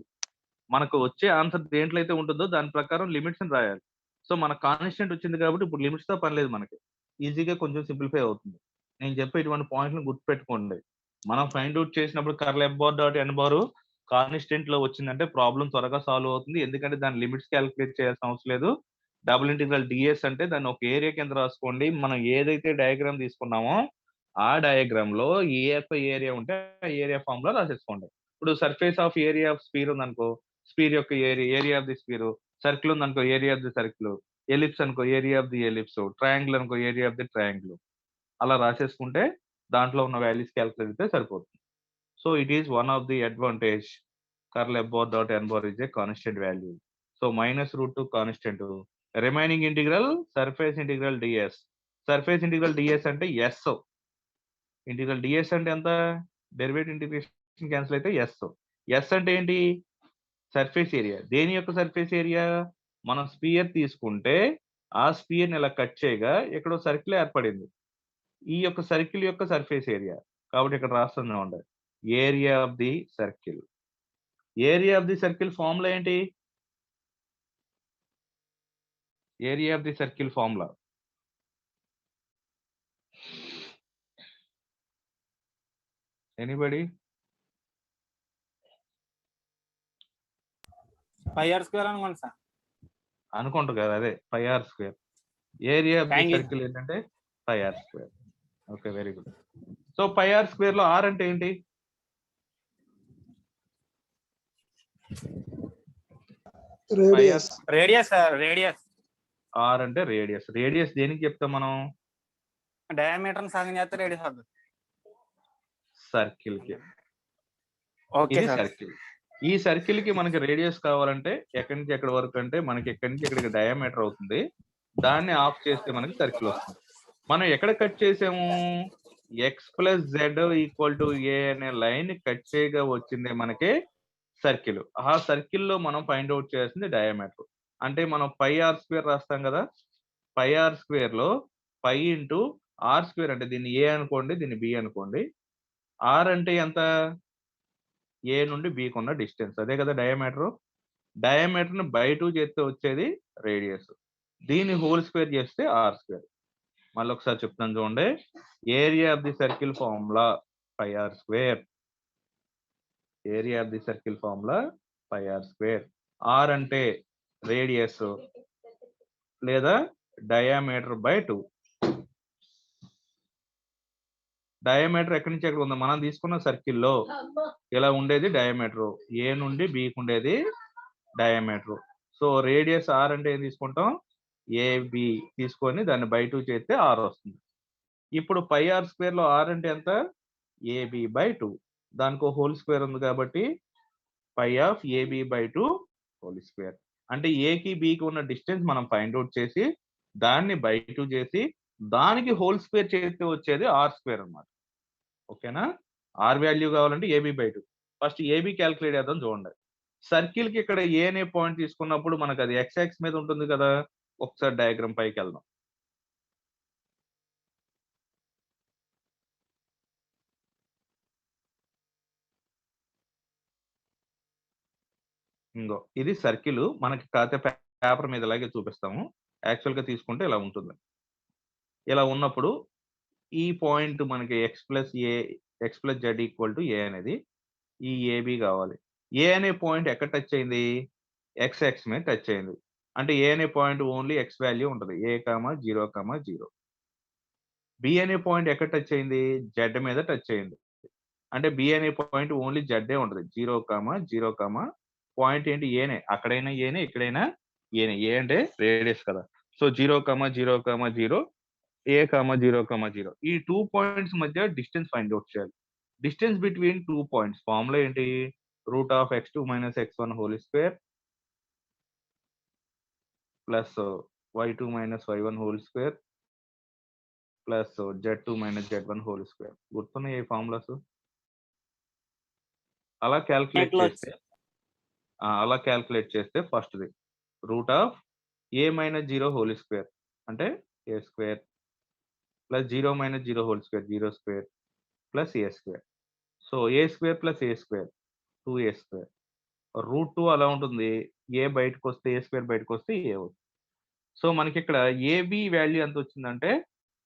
మనకు వచ్చే ఆన్సర్ దేంట్లో అయితే ఉంటుందో దాని ప్రకారం లిమిట్స్ రాయాలి. సో మన కాన్స్టెంట్ వచ్చింది కాబట్టి ఇప్పుడు లిమిట్స్ తో పని లేదు, మనకి ఈజీగా కొంచెం సింప్లిఫై అవుతుంది. నేను చెప్పే ఇటువంటి పాయింట్లను గుర్తుపెట్టుకోండి. మనం ఫైండ్ అవుట్ చేసినప్పుడు curl f bar dot n bar constant లో వచ్చిందంటే ప్రాబ్లం త్వరగా సాల్వ్ అవుతుంది. ఎందుకంటే దాని లిమిట్స్ క్యాలిక్యులేట్ చేయాల్సిన అవసరం లేదు. డబుల్ ఇంటిగ్రల్ ds అంటే దాన్ని ఒక ఏరియా కింద రాసుకోండి. మనం ఏదైతే డయాగ్రామ్ తీసుకున్నామో ఆ డయాగ్రామ్ లో ఏ యొక్క ఏరియా ఉంటే ఆ ఏరియా ఫార్ములా రాసేసుకోండి. ఇప్పుడు surface of area of sphere ఉందనుకో, స్పీర్ యొక్క area of the sphere, circle ఉందనుకో area of the circle, ellipse అనుకో area of the ellipse, triangle అనుకో ఏరియా ఆఫ్ ది ట్రయాంగిల్. అలా రాసేసుకుంటే దాంట్లో ఉన్న వాల్యూస్ క్యాలిక్యులేట్ అయితే సరిపోతుంది. So it is one of the advantage, curl f bar dot n bar is a constant value. So -√2 constant, remaining integral surface integral ds. Surface integral ds అంటే s, integral ds అంటే ఎంత, derivative integration cancel అయితే s. s అంటే ఏంటి, surface area. దేని యొక్క surface area, మనం spear తీసుకుంటే ఆ స్పియర్ ని ఇలా కట్ చేయగా ఎక్కడో సర్కిల్ ఏర్పడింది, ఈ యొక్క సర్కిల్ యొక్క సర్ఫేస్ ఏరియా. కాబట్టి ఇక్కడ రాస్తుంది ఉండాలి area of the circle. Area of the circle formula ఏంటి, area of the circle formula anybody, πr² అనుకోండి సార్. అనుకుంటారు కదా, అదే πr². Area of the Thank you. Circle ఏంటంటే πr². Okay, very good. So πr² లో r అంటే ఏంటి, radius. Radius sir, radius. r అంటే రేడియస్. రేడియస్ దేనికి చెప్తాం మనం, డయామీటర్ సగం చేస్తే రేడియస్ అవుతుంది. సర్కిల్ కి. ఓకే ఇది సార్. సర్కిల్. ఈ సర్కిల్ కి మనకి రేడియస్ కావాలంటే ఎక్కడి నుంచి ఎక్కడి వరకు అంటే మనకి ఎక్కడి నుంచి ఎక్కడికి డయామీటర్ అవుతుంది, దాన్ని ఆఫ్ చేస్తే మనకి సర్కిల్ వస్తుంది. మనం ఎక్కడ కట్ చేసాము, x + z = a అనే లైన్ కట్ చేయగా వచ్చింది మనకి సర్కిల్. ఆ సర్కిల్ లో మనం ఫైండ్ అవుట్ చేయాల్సింది డయామీటర్. అంటే మనం πr² రాస్తాం కదా, πr² లో π × r² అంటే దీన్ని a అనుకోండి, దీన్ని b అనుకోండి. r అంటే ఎంత, ఏ నుండి బి కున్న డిస్టెన్స్, అదే కదా డయామీటర్. డయామీటర్ ని బై 2 చేస్తే వచ్చేది రేడియస్, దీన్ని హోల్ స్క్వేర్ చేస్తే r². మళ్ళీ ఒకసారి చెప్తాను చూడండి, area of the circle formula πr², area of the circle formula πr². r అంటే రేడియస్ లేదా డయామీటర్ బై 2. డయామీటర్ ఎక్కడి నుంచి ఎక్కడ ఉంది, మనం తీసుకున్న సర్కిల్లో ఇలా ఉండేది డయామీటర్, ఏ నుండి బి ఉండేది డయామీటర్. సో రేడియస్ ఆర్ అంటే ఏం తీసుకుంటాం, ఏబి తీసుకొని దాన్ని బై 2 చేస్తే ఆర్ వస్తుంది. ఇప్పుడు పై ఆర్ స్క్వేర్ లో ఆర్ అంటే ఎంత, ఏబి బై 2, దానికి హోల్ స్క్వేర్ ఉంది కాబట్టి pi of AB by 2 whole square. అంటే ఏకి బికి ఉన్న డిస్టెన్స్ మనం ఫైండ్ అవుట్ చేసి దాన్ని బై 2 చేసి దానికి హోల్ స్క్వేర్ చేస్తే వచ్చేది ఆర్ స్క్వేర్ అన్నమాట. ఓకేనా? ఆర్ వాల్యూ కావాలంటే A B by 2. First A B calculate చేద్దాం చూడండి. సర్కిల్ కి ఇక్కడ ఏ అనే పాయింట్ తీసుకున్నప్పుడు మనకు అది ఎక్స్ యాక్సిస్ మీద ఉంటుంది కదా. ఒకసారి డయాగ్రామ్ పైకి వెళ్దాం. ఇంగో ఇది సర్కిల్ మనకి కాతే పేపర్ మీద ఇలాగే చూపిస్తాము. యాక్చువల్ గా తీసుకుంటే ఇలా ఉంటుంది. ఇలా ఉన్నప్పుడు ఈ పాయింట్ మనకి X plus Z equal to A అనేది ఈ ఏబి కావాలి. ఏ అనే పాయింట్ ఎక్కడ టచ్ అయింది, ఎక్స్ ఎక్స్ మీద టచ్ అయింది. అంటే ఏ అనే పాయింట్ ఓన్లీ ఎక్స్ వాల్యూ ఉంటుంది, ఏ కామా 0,0. బి అనే పాయింట్ ఎక్కడ టచ్ అయింది, జెడ్ మీద టచ్ అయింది. అంటే బి అనే పాయింట్ ఓన్లీ జెడ్ ఉంటుంది, 0,0. పాయింట్ ఏంటి, ఏనే. అక్కడైనా ఏనే, ఇక్కడైనా ఏనే. ఏ అంటే రేడియస్ కదా. సో 0,0,0, ఏ కామా 0,0. ఈ 2 పాయింట్స్ మధ్య డిస్టెన్స్ ఫైండ్ అవుట్ చేయాలి. డిస్టెన్స్ బిట్వీన్ 2 పాయింట్స్ ఫార్ములా ఏంటి, √(x2 - x1) whole square plus y2 - y1 whole square plus z2 - z1 whole square. గుర్తున్నాయి ఈ ఫార్ములాస్? అలా క్యాల్కులేట్ చేస్తే ఫస్ట్ది √(a - 0) హోల్ స్క్వేర్ అంటే A square plus 0 - 0 whole square 0 square plus A square. So A square plus A square 2a square. √2 అలా ఉంటుంది, ఏ బయటకు వస్తే ఏ స్క్వేర్ బయటకు వస్తే ఏ అవుతుంది. సో మనకి ఇక్కడ ఏబి వాల్యూ ఎంత వచ్చిందంటే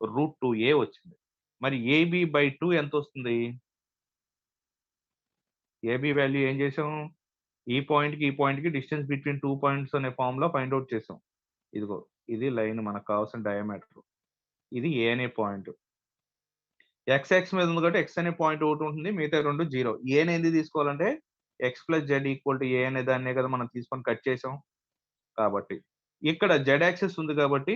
√2a వచ్చింది. మరి ఏబి బై 2 ఎంత వస్తుంది, ఏబి వాల్యూ ఏం చేసాం, ఈ పాయింట్ కి డిస్టెన్స్ బిట్వీన్ 2 పాయింట్స్ అనే ఫార్ములా ఫైండ్ అవుట్ చేసాం. ఇదిగో ఇది లైన్, మనకు కావాల్సిన డయామీటర్. ఇది ఏ అనే పాయింట్, ఎక్స్ ఎక్స్ మీద ఉంది కాబట్టి ఎక్స్ అనే పాయింట్ ఒకటి ఉంటుంది, మిగతా రెండు 0. ఏ అనేది తీసుకోవాలంటే X plus Z equal to A అనే దాన్నే కదా మనం తీసుకొని కట్ చేసాం. కాబట్టి ఇక్కడ జెడ్ యాక్సెస్ ఉంది కాబట్టి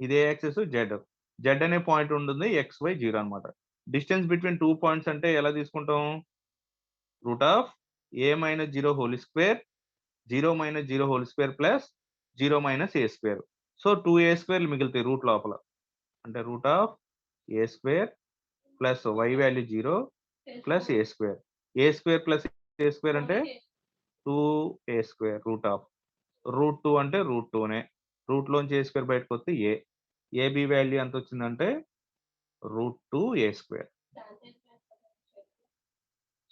ఇదే యాక్సెస్ జెడ్ అనే పాయింట్ ఉంటుంది, ఎక్స్ వై 0 అనమాట. డిస్టెన్స్ బిట్వీన్ 2 పాయింట్స్ అంటే ఎలా తీసుకుంటాం, √(a - 0) whole square 0 - 0 whole square plus 0 - a square. So 2a స్క్వేర్లు మిగులుతాయి రూట్ లోపల. అంటే √(a square plus y value 0 plus a square. A square plus A square అంటే 2a స్క్వేర్. √2 అంటే √2నే, route లోంచి ఏ స్క్వేర్ బయటకు వస్తే ఏ. ఏబి వాల్యూ ఎంత వచ్చిందంటే √2a square.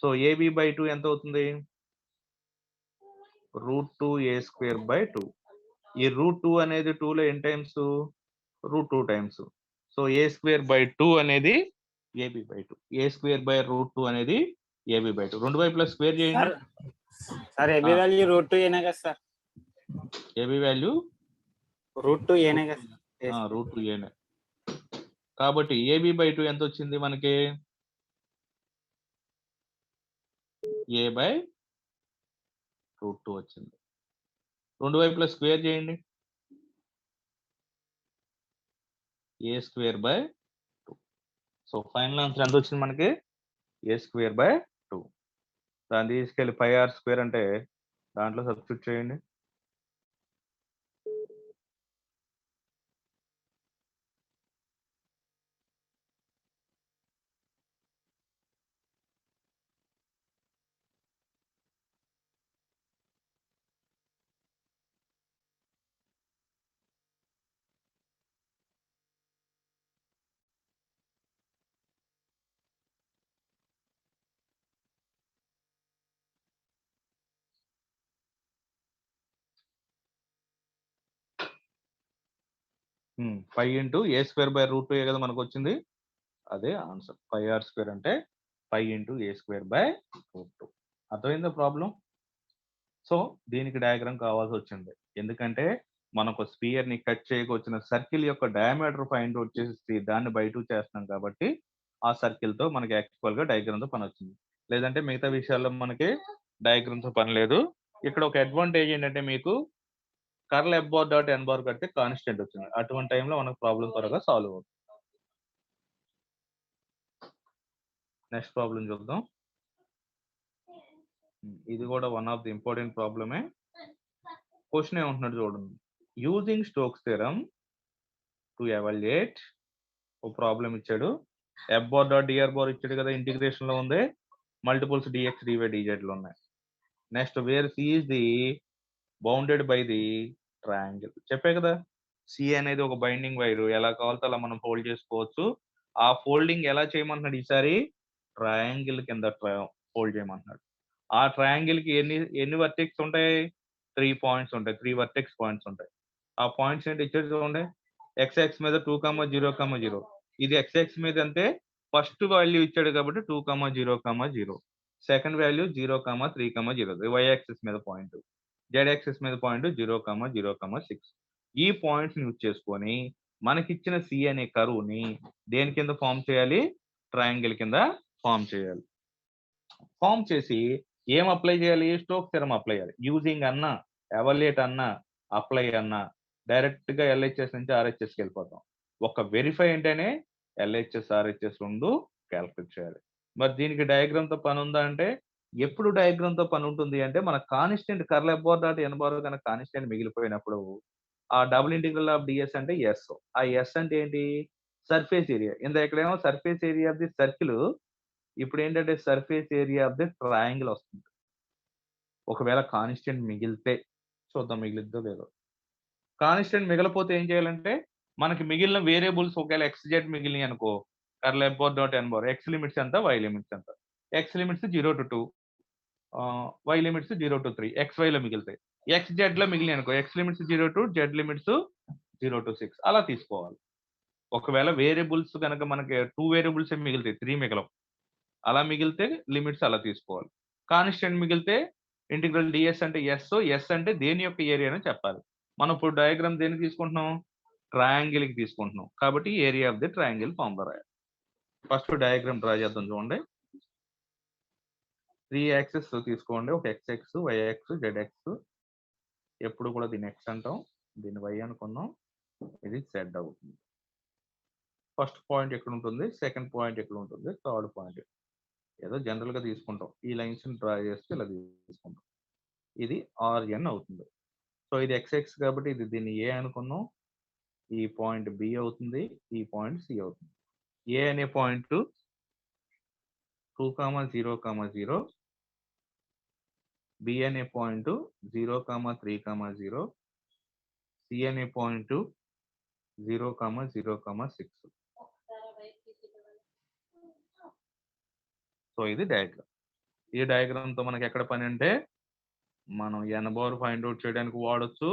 So AB by 2 ఎంత అవుతుంది, √2a స్క్వేర్ బై 2. ఈ √2 అనేది 2 లో N times, √2 times. So A square by 2 అనేది AB by 2. A square by √2 అనేది ఏబి బై 2. రెండు వైపులా స్క్వేర్ చేయండి. సార్ ఏబి వాల్యూ √2 ఏనే కదా సార్, ఏబి వాల్యూ √2 ఏనే కదా సార్. √2 ఏనే. కాబట్టి ఏబి బై 2 ఎంత వచ్చింది మనకి, ఏ బై √2 వచ్చింది. రెండు వైపులా స్క్వేర్ చేయండి, A square by 2. So final answer ఎంత వచ్చింది మనకి, ఏ స్క్వేర్ బై 2. దాన్ని తీసుకెళ్ళి పై ఆర్ స్క్వేర్ అంటే దాంట్లో సబ్స్టిట్యూట్ చేయండి. Pi into a square by √2 కదా మనకు వచ్చింది, అదే ఆన్సర్. పై ఆర్ స్క్వేర్ అంటే pi into a square by √2. అర్థమైందా ప్రాబ్లం? సో దీనికి డయాగ్రామ్ కావాల్సి వచ్చింది, ఎందుకంటే మనకు స్పియర్ ని కట్ చేయకొచ్చిన సర్కిల్ యొక్క డయామీటర్ ఫైండ్ అవుట్ చేసి దాన్ని బై 2 చేస్తున్నాం కాబట్టి ఆ సర్కిల్ తో మనకి యాక్చువల్ గా డయాగ్రామ్ తో పని వచ్చింది. లేదంటే మిగతా విషయాల్లో మనకి డయాగ్రామ్ తో పని లేదు. ఇక్కడ ఒక అడ్వాంటేజ్ ఏంటంటే మీకు curl F bar dot N bar కడితే కాన్స్టెంట్ వచ్చింది. అటువంటి టైంలో మనకు ప్రాబ్లం త్వరగా సాల్వ్ అవుతుంది. నెక్స్ట్ ప్రాబ్లం చూద్దాం. ఇది కూడా వన్ ఆఫ్ ది ఇంపార్టెంట్ ప్రాబ్లమే. క్వశ్చన్ ఏమంటున్నాడు చూడండి. Using Stokes theorem to evaluate ఒక ప్రాబ్లం ఇచ్చాడు. F bar dot DR bar ఇచ్చాడు కదా, ఇంటిగ్రేషన్ లో ఉంది. మల్టిపుల్స్ డిఎక్స్ డివై డిజెడ్ లో ఉన్నాయి. Next where C is the bounded by the triangle. చెప్పే కదా, సి అనేది ఒక బైండింగ్ వైర్, ఎలా కావాలితే అలా మనం ఫోల్డ్ చేసుకోవచ్చు. ఆ ఫోల్డింగ్ ఎలా చేయమంటున్నాడు ఈసారి, ట్రయాంగిల్ కింద ఫోల్డ్ చేయమంటున్నాడు. ఆ ట్రయాంగిల్ కి ఎన్ని వర్టెక్స్ ఉంటాయి, 3 పాయింట్స్ ఉంటాయి. 3 వర్టెక్స్ పాయింట్స్ ఉంటాయి. ఆ పాయింట్స్ ఏంటి ఇచ్చాడు చూడండి. ఎక్స్ మీద 2,0,0,0. ఇది ఎక్స్ మీద అంటే ఫస్ట్ వాల్యూ ఇచ్చాడు కాబట్టి 2,0,0,0. Second value 0,3,0. వై యాక్సిస్ మీద పాయింట్, జెడ్ యాక్సిస్ మీద పాయింట్ 0,0,6. ఈ పాయింట్స్ యూజ్ చేసుకొని మనకిచ్చిన సి అనే కరువుని దేని కింద ఫామ్ చేయాలి, ట్రయాంగిల్ కింద ఫామ్ చేయాలి. ఫామ్ చేసి ఏం అప్లై చేయాలి, స్టోక్స్ థియరమ్ అప్లై చేయాలి. యూజింగ్ అన్నా, ఎవాల్యుయేట్ అన్నా, అప్లై అన్నా డైరెక్ట్ గా ఎల్హెచ్ఎస్ నుంచి ఆర్హెచ్ఎస్కి వెళ్ళిపోతాం. ఒక వెరిఫై అంటేనే ఎల్హెచ్ఎస్ ఆర్హెచ్ఎస్ రెండు క్యాల్కులేట్ చేయాలి. మరి దీనికి డయాగ్రామ్ తో పని ఉందా అంటే, ఎప్పుడు డయాగ్రామ్ తో పని ఉంటుంది అంటే, మన constant curl F bar dot N bar కనుక కాన్స్టెంట్ మిగిలిపోయినప్పుడు ఆ డబుల్ ఇంటిగ్రల్ ఆఫ్ డిఎస్ అంటే ఎస్. ఆ ఎస్ అంటే ఏంటి, సర్ఫేస్ ఏరియా. ఇక్కడేమో surface area of the circle, ఇప్పుడు ఏంటంటే surface area of the triangle వస్తుంది. ఒకవేళ కాన్స్టెంట్ మిగిలితే చూద్దాం మిగిలిద్దో లేదో. కాన్స్టెంట్ మిగలపోతే ఏం చేయాలంటే, మనకి మిగిలిన వేరియబుల్స్ ఒకవేళ ఎక్స్ జెడ్ మిగిలినాయి అనుకో, curl F bar dot N bar x limits ఎంత, వై లిమిట్స్ ఎంత. X limits 0 to 2, y limits 0 to 3. X y లో మిగులుతాయి. ఎక్స్ జెడ్ లో మిగిలినాయి అనుకో, x limits 0 to z limits 0 to 6 అలా తీసుకోవాలి. ఒకవేళ వేరియబుల్స్ కనుక మనకి 2 వేరియబుల్స్ మిగులుతాయి, 3 మిగలవు. అలా మిగిలితే లిమిట్స్ అలా తీసుకోవాలి. కాన్స్టెంట్ మిగిలితే ఇంటిగ్రల్ డిఎస్ అంటే ఎస్. ఎస్ అంటే దేని యొక్క ఏరియా అని చెప్పాలి. మనం ఇప్పుడు డయాగ్రామ్ దేనికి తీసుకుంటున్నాం, ట్రయాంగిల్ కి తీసుకుంటున్నాం కాబట్టి area of the triangle form రాయాలి. ఫస్ట్ డయాగ్రామ్ డ్రా చేద్దాం చూడండి. 3 యాక్సెస్ తీసుకోండి. ఒక x, y x, z x. ఎప్పుడు కూడా దీన్ని ఎక్స్ అంటాం, దీన్ని వై అనుకుందాం, ఇది జెడ్ అవుతుంది. ఫస్ట్ పాయింట్ ఎక్కడ ఉంటుంది, సెకండ్ పాయింట్ ఎక్కడ ఉంటుంది, థర్డ్ పాయింట్ ఏదో జనరల్ గా తీసుకుంటాం. ఈ లైన్స్ ని డ్రా చేస్తే ఇలా తీసుకుంటాం. ఇది ఆర్ఎన్ అవుతుంది. సో ఇది ఎక్స్ఎక్స్ కాబట్టి ఇది దీన్ని ఏ అనుకున్నాం. ఈ పాయింట్ బి అవుతుంది, ఈ పాయింట్ సి అవుతుంది. ఏ అనే పాయింట్ 2,0,0, బి అనే పాయింట్ 0,3,0, సి అనే పాయింట్ 0,0,6. సో ఇది డయాగ్రామ్. ఈ డయాగ్రామ్ తో మనకి ఎక్కడ పని అంటే, మనం ఎన్ బార్ ఫైండ్ అవుట్ చేయడానికి వాడచ్చు,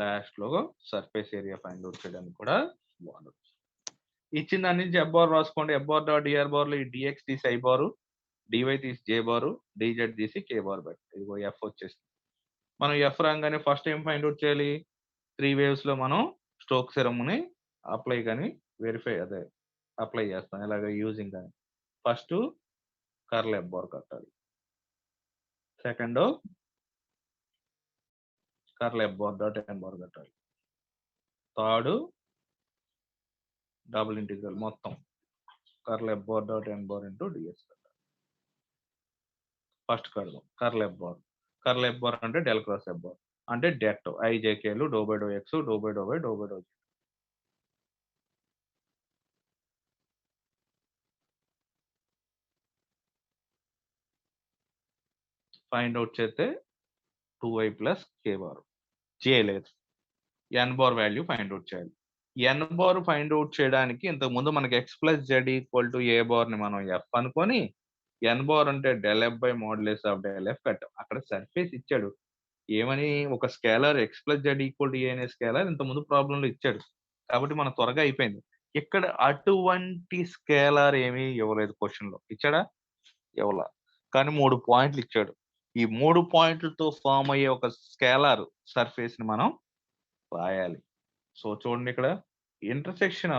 లాస్ట్ లో సర్ఫేస్ ఏరియా ఫైండ్ అవుట్ చేయడానికి కూడా వాడచ్చు. ఇచ్చిన దాని నుంచి ఎఫ్ బార్ రాసుకోండి. F bar dot DR bar లో ఈ డిఎక్స్ తీసి ఐ బారు, డివై తీసి జే బారు, డిజెడ్ తీసి కే బార్ పెట్టి ఇదిగో ఎఫ్ వచ్చేసింది. మనం ఎఫ్ రాగానే ఫస్ట్ ఏం ఫైండ్ అవుట్ చేయాలి, 3 వేవ్స్ లో మనం స్టోక్స్ థియరమ్ ని అప్లై కానీ వెరిఫై అదే అప్లై చేస్తాం. ఎలాగ యూజింగ్ కానీ ఫస్ట్ కర్ల్ ఎఫ్ బార్ కట్టాలి, second curl F bar dot N bar కట్టాలి, థర్డ్ డబుల్ ఇంటిగ్రల్ మొత్తం curl F bar dot N bar into DS కట్టాలి. ఫస్ట్ కడదాం curl F bar. Curl F bar అంటే del cross F bar అంటే det ఐజేకేలు doe by do X, do by do Y, do by do Z. Find out చేస్తే 2i plus K bar. చేయలేదు, N bar value find out చేయాలి. N bar find out చేయడానికి ఇంతకు ముందు మనకి X plus Z equal to A bar ని మనం F అనుకొని, ఎన్ బార్ అంటే del F by modulus of del F కట్టాం. అక్కడ సర్ఫేస్ ఇచ్చాడు ఏమని, ఒక scalar X plus Z equal to A అనే స్కేలర్ ఇంత ముందు ప్రాబ్లం లో ఇచ్చాడు కాబట్టి మన త్వరగా అయిపోయింది. ఇక్కడ అటువంటి స్కేలర్ ఏమీ ఇవ్వలేదు. క్వశ్చన్ లో ఇచ్చాడా, ఇవ్వలా. కానీ 3 పాయింట్లు ఇచ్చాడు. ఈ 3 పాయింట్లతో ఫామ్ అయ్యే ఒక స్కేలార్ సర్ఫేస్ ని మనం రాయాలి. సో చూడండి ఇక్కడ ఇంటర్సెక్షన్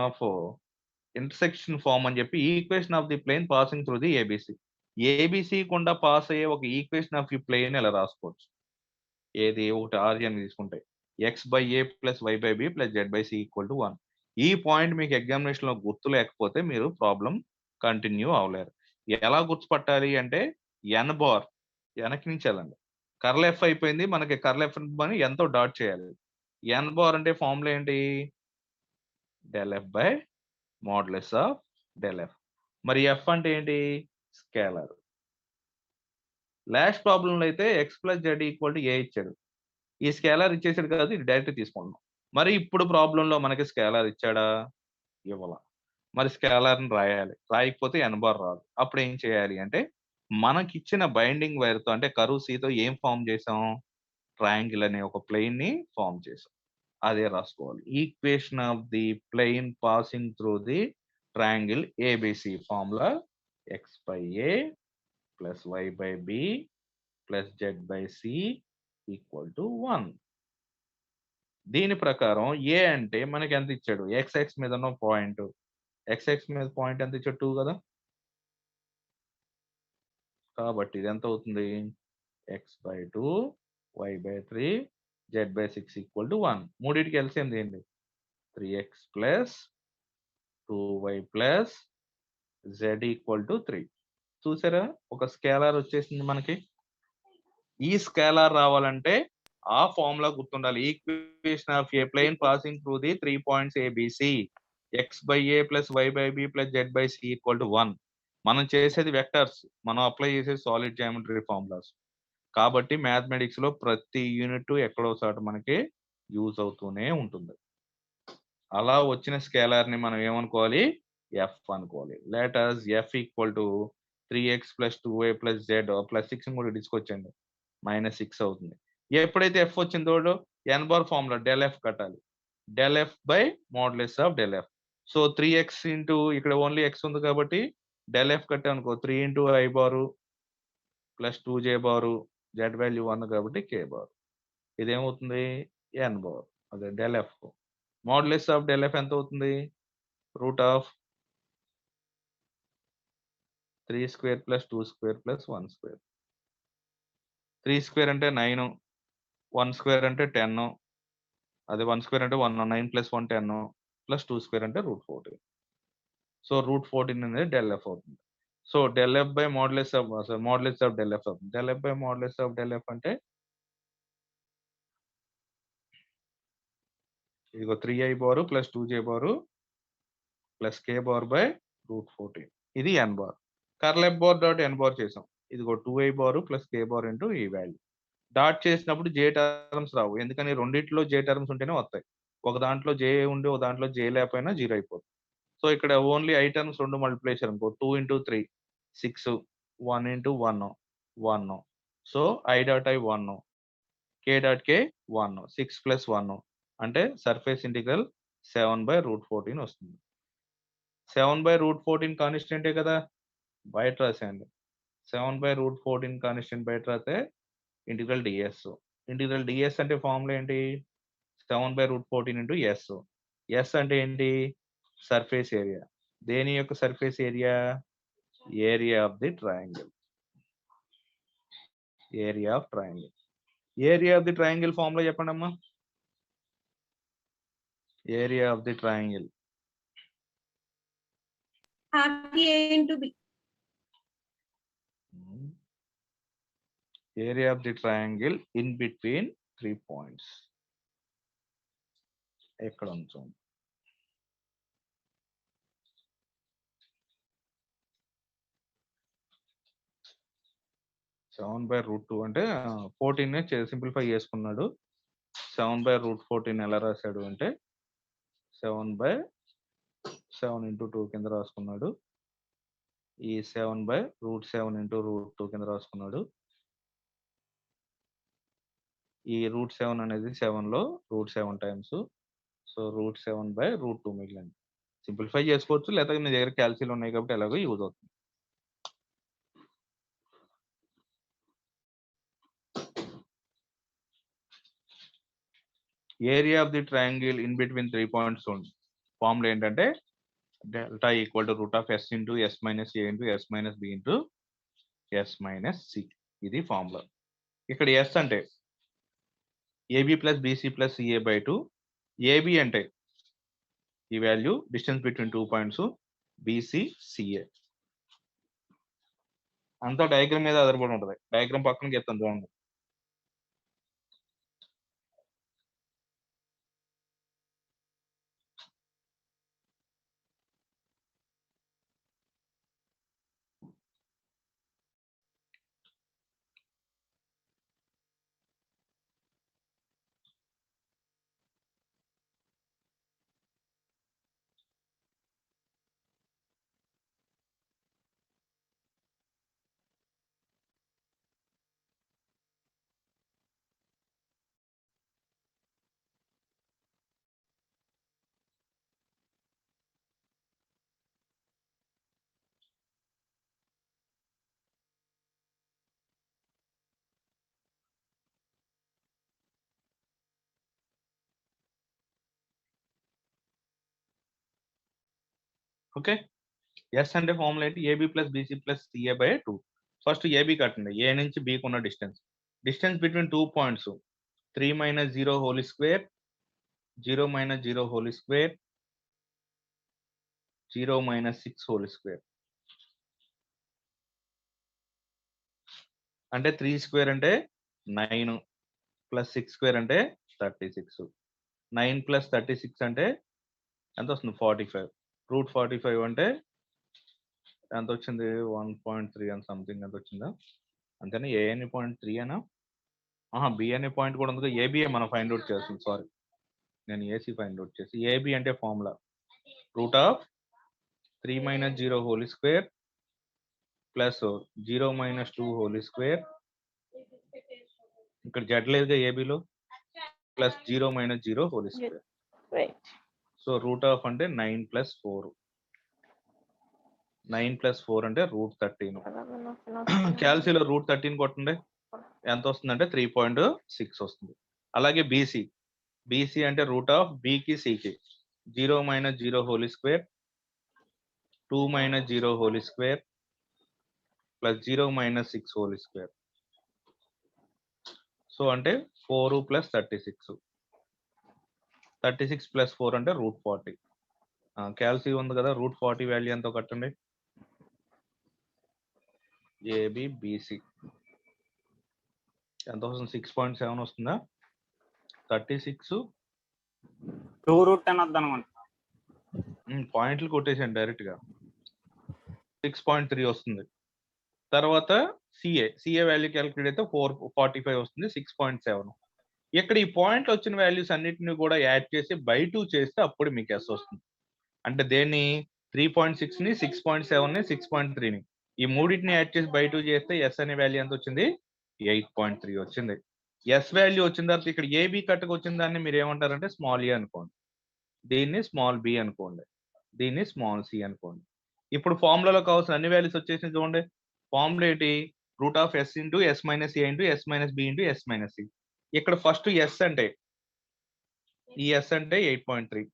ఫార్మ్ అని చెప్పి equation of the plane passing through the A B C. A B C గుండా పాస్ అయ్యే ఒక ఈక్వేషన్ ఆఫ్ ఈ ప్లేన్ ఇలా రాసుకోవచ్చు. ఏది ఒకటి ఆర్జన్ తీసుకుంటే x/a + y/b + z/c = 1. ఈ పాయింట్ మీకు ఎగ్జామినేషన్ లో గుర్తు లేకపోతే మీరు ప్రాబ్లం కంటిన్యూ అవ్వలేరు. ఎలా గుర్తుపట్టాలి అంటే n బార్ వెనక్కి నుంచి వెళ్ళండి. కర్ల్ ఎఫ్ అయిపోయింది, మనకి కర్ల్ ఎఫ్ అని ఎంతో డాట్ చేయాలి. n బార్ అంటే ఫార్ములా ఏంటి? ∂f/mod(f). మరి ఎఫ్ అంటే ఏంటి? స్కేలర్. లాస్ట్ ప్రాబ్లంలో అయితే x + z = a ఇచ్చాడు. ఈ స్కేలర్ ఇచ్చేసాడు కదా, ఇది డైరెక్ట్ తీసుకుంటున్నాం. మరి ఇప్పుడు ప్రాబ్లంలో మనకి స్కేలర్ ఇచ్చాడా? ఇవ్వాల. మరి స్కేలర్ని రాయాలి, రాయకపోతే n బార్ రాదు. అప్పుడు ఏం చేయాలి అంటే మనకిచ్చిన బైండింగ్ వైర్తో అంటే కర్వ్ సితో ఏం ఫామ్ చేసాం? ట్రయాంగిల్ అనే ఒక ప్లేన్ ని ఫామ్ చేసాం. అదే రాసుకోవాలి. Equation of the plane passing through the triangle A B C formula x/a + y/b + z/c = 1. దీని ప్రకారం ఏ అంటే మనకి ఎంత ఇచ్చాడు? xx మీద ఉన్న పాయింట్, xx మీద పాయింట్ ఎంత ఇచ్చాడు? 2 కదా. కాబట్టి ఇది ఎంత అవుతుంది? x/2 y/3 z/6 = 1. మూడింటికి ఎల్సిఎం ఏంటి? 3x + 2y + z = 3. చూసారా, ఒక స్కేలార్ వచ్చేసింది మనకి. ఈ స్కేలార్ రావాలంటే ఆ ఫార్ములా గుర్తుండాలి. Equation of a plane passing through the 3 points ABC x/a + y/b + z/c = 1. మనం చేసేది వెక్టర్స్, మనం అప్లై చేసేది సాలిడ్ జామెట్రీ ఫార్ములాస్. కాబట్టి మ్యాథమెటిక్స్ లో ప్రతి యూనిట్ ఎక్కడో చోట మనకి యూజ్ అవుతూనే ఉంటుంది. అలా వచ్చిన స్కేలార్ ని మనం ఏమనుకోవాలి? ఎఫ్ అనుకోవాలి. Let us f = 3x + 2y + z +6 కూడా తీసుకొచ్చండి, -6 అవుతుంది. ఎప్పుడైతే ఎఫ్ వచ్చిందో n బార్ ఫార్ములా ∂f కట్టాలి. ∂f/mod(f). సో 3x ఇంటూ ఇక్కడ ఓన్లీ x ఉంది కాబట్టి ∂f కట్టామనుకో 3 × i bar + 2j bar, z value 1 కాబట్టి k బార్. ఇదేమవుతుంది? n bar. అదే ∂f. mod(f) ఎంత అవుతుంది? √3² + 2² + 1². 3² అంటే 9, 1² అంటే 10, అదే 1² అంటే 1, 9 + 1 10, +2² అంటే √14. సో √14 అనేది ∂f అవుతుంది. సో ∂f/mod(f) ∂f అవుతుంది. ∂f/mod(f) అంటే ఇదిగో 3i బారు + 2j బారు + k బార్/√14. ఇది n bar. Curl F bar dot n bar చేసాం. ఇదిగో 2i బారు + k బార్ ఇంటూ ఈ వాల్యూ. డాట్ చేసినప్పుడు j టర్మ్స్ రావు, ఎందుకని రెండిట్లో j టర్మ్స్ ఉంటేనే వస్తాయి. ఒక దాంట్లో j ఉండి ఒక దాంట్లో j లేకపోయినా 0 అయిపోతుంది. సో ఇక్కడ ఓన్లీ i టర్మ్స్ 2 మల్టిప్లై చేశారు అనుకో, 2 × 3 6, 1 × 1 1. సో i.i 1, k.k 1, 6 + 1 అంటే సర్ఫేస్ ఇంటిగ్రల్ 7/√14 వస్తుంది. 7/√14 కాన్స్టెంటే కదా, బయట రాసేయండి. 7/√14 కాన్స్టెంట్ బయట రాస్తే ఇంటిగ్రల్ ds. ఇంటిగ్రల్ ds అంటే ఫార్ములా ఏంటి? 7/√14 × s. s అంటే ఏంటి? Surface area. దేని యొక్క surface area? Area of the triangle. Area of triangle. Area of the triangle formula చెప్పండి అమ్మా. Area of the triangle half A into B. Area of the triangle in between 3 points. ఎక్కడ ఉంచండి? (7/√2) అంటే 14 simplify చేసుకున్నాడు. 7/√14 ఎలా రాశాడు అంటే 7/7 × 2 కింద రాసుకున్నాడు. ఈ 7/√7 × √2 కింద రాసుకున్నాడు. ఈ √7 అనేది 7లో √7 టైమ్స్. సో √7/√2 మిగిలింది. సింప్లిఫై చేసుకోవచ్చు, లేకపోతే మీ దగ్గర క్యాల్సిలు ఉన్నాయి కాబట్టి ఎలాగో యూజ్ అవుతుంది. Area of the triangle in between 3 points ఉంది. ఫార్ములా ఏంటంటే delta = √s × s - a × s - b × S minus C. ఇది ఫార్ములా. ఇక్కడ ఎస్ అంటే AB plus BC plus CA by 2. AB అంటే ఈ value distance between 2 points, B C C A. అంతా diagram మీద ఆధారపడి ఉంటుంది. డయాగ్రామ్ పక్కన చెప్తాను చూడండి. ఓకే, ఎస్ అంటే ఫార్ములా ఏంటి? A B plus BC plus CA by 2. First A B కట్టండి. ఏ నుంచి బీకి ఉన్న distance. Distance between 2 points 3 minus 0 whole square, 0 minus 0 whole square, 0 minus 6 whole square. అంటే 3 స్క్వేర్ అంటే 9 ప్లస్ 6 స్క్వేర్ అంటే 36. 9 ప్లస్ 36 అంటే ఎంత వస్తుంది? 45. రూట్ 45 అంటే ఎంత వచ్చింది? 1.3 అని సంథింగ్ ఎంత వచ్చిందా? అంతేనా? ఏ అనే పాయింట్ 3 అనా? బి అనే పాయింట్ కూడా ఉంది. ఏబిఏ మనం ఫైండ్ అవుట్ చేస్తుంది. సారీ, నేను ఏసీ ఫైండ్ అవుట్ చేసి. ఏబి అంటే formula root of 3 minus 0 whole square plus 0 minus 2 whole square. ఇక్కడ జడ్ లేదుగా ఏబిలో. Plus 0 minus 0 whole square. So root of అంటే 9 ప్లస్ 4. 9 ప్లస్ 4 అంటే రూట్ 13. క్యాల్సీలో రూట్ 13 కొట్టండి. ఎంత వస్తుందంటే 3.6 వస్తుంది. అలాగే బీసీ. బీసీ అంటే రూట్ ఆఫ్ బికి సికి 0 minus 0 whole square, 2 minus 0 whole square plus 0 minus 6 whole square. So అంటే 4 ప్లస్ 36. 36 ప్లస్ 4 అంటే రూట్ 40. క్యాల్సీ ఉంది కదా, రూట్ 40 వాల్యూ ఎంతో కట్టండి. ఏబి బీసీ ఎంత వస్తుంది? 6.7 వస్తుందా? 36 2 రూట్ 10 వద్దు అనుకుంటా. పాయింట్లు కొట్టేసాను డైరెక్ట్ గా. 6.3 వస్తుంది. తర్వాత సిఏ వాల్యూ క్యాలిక్యులేట్ అయితే 445 వస్తుంది. 6.7. ఇక్కడ ఈ పాయింట్లు వచ్చిన వాల్యూస్ అన్నిటిని కూడా యాడ్ చేసి బై 2 చేస్తే అప్పుడు మీకు ఎస్ వస్తుంది. అంటే దేన్ని? 3.6 ని, 6.7 ని, 6.3 ని ఈ మూడింటిని యాడ్ చేసి బై 2 చేస్తే ఎస్ అనే వాల్యూ ఎంత వచ్చింది? 8.3 వచ్చింది. ఎస్ వాల్యూ వచ్చిన తర్వాత ఇక్కడ ఏబి కట్టకు వచ్చిన దాన్ని మీరు ఏమంటారంటే స్మాల్ ఏ అనుకోండి, దీన్ని స్మాల్ బి అనుకోండి, దీన్ని స్మాల్ సి అనుకోండి. ఇప్పుడు ఫార్ములాలో కావాల్సిన అన్ని వాల్యూస్ వచ్చేసి చూడండి. ఫార్ములా ఏంటి? Root of S into S minus A into S minus B into S minus C. ఇక్కడ ఫస్ట్ ఎస్ అంటే ఈ ఎస్ అంటే 8.3.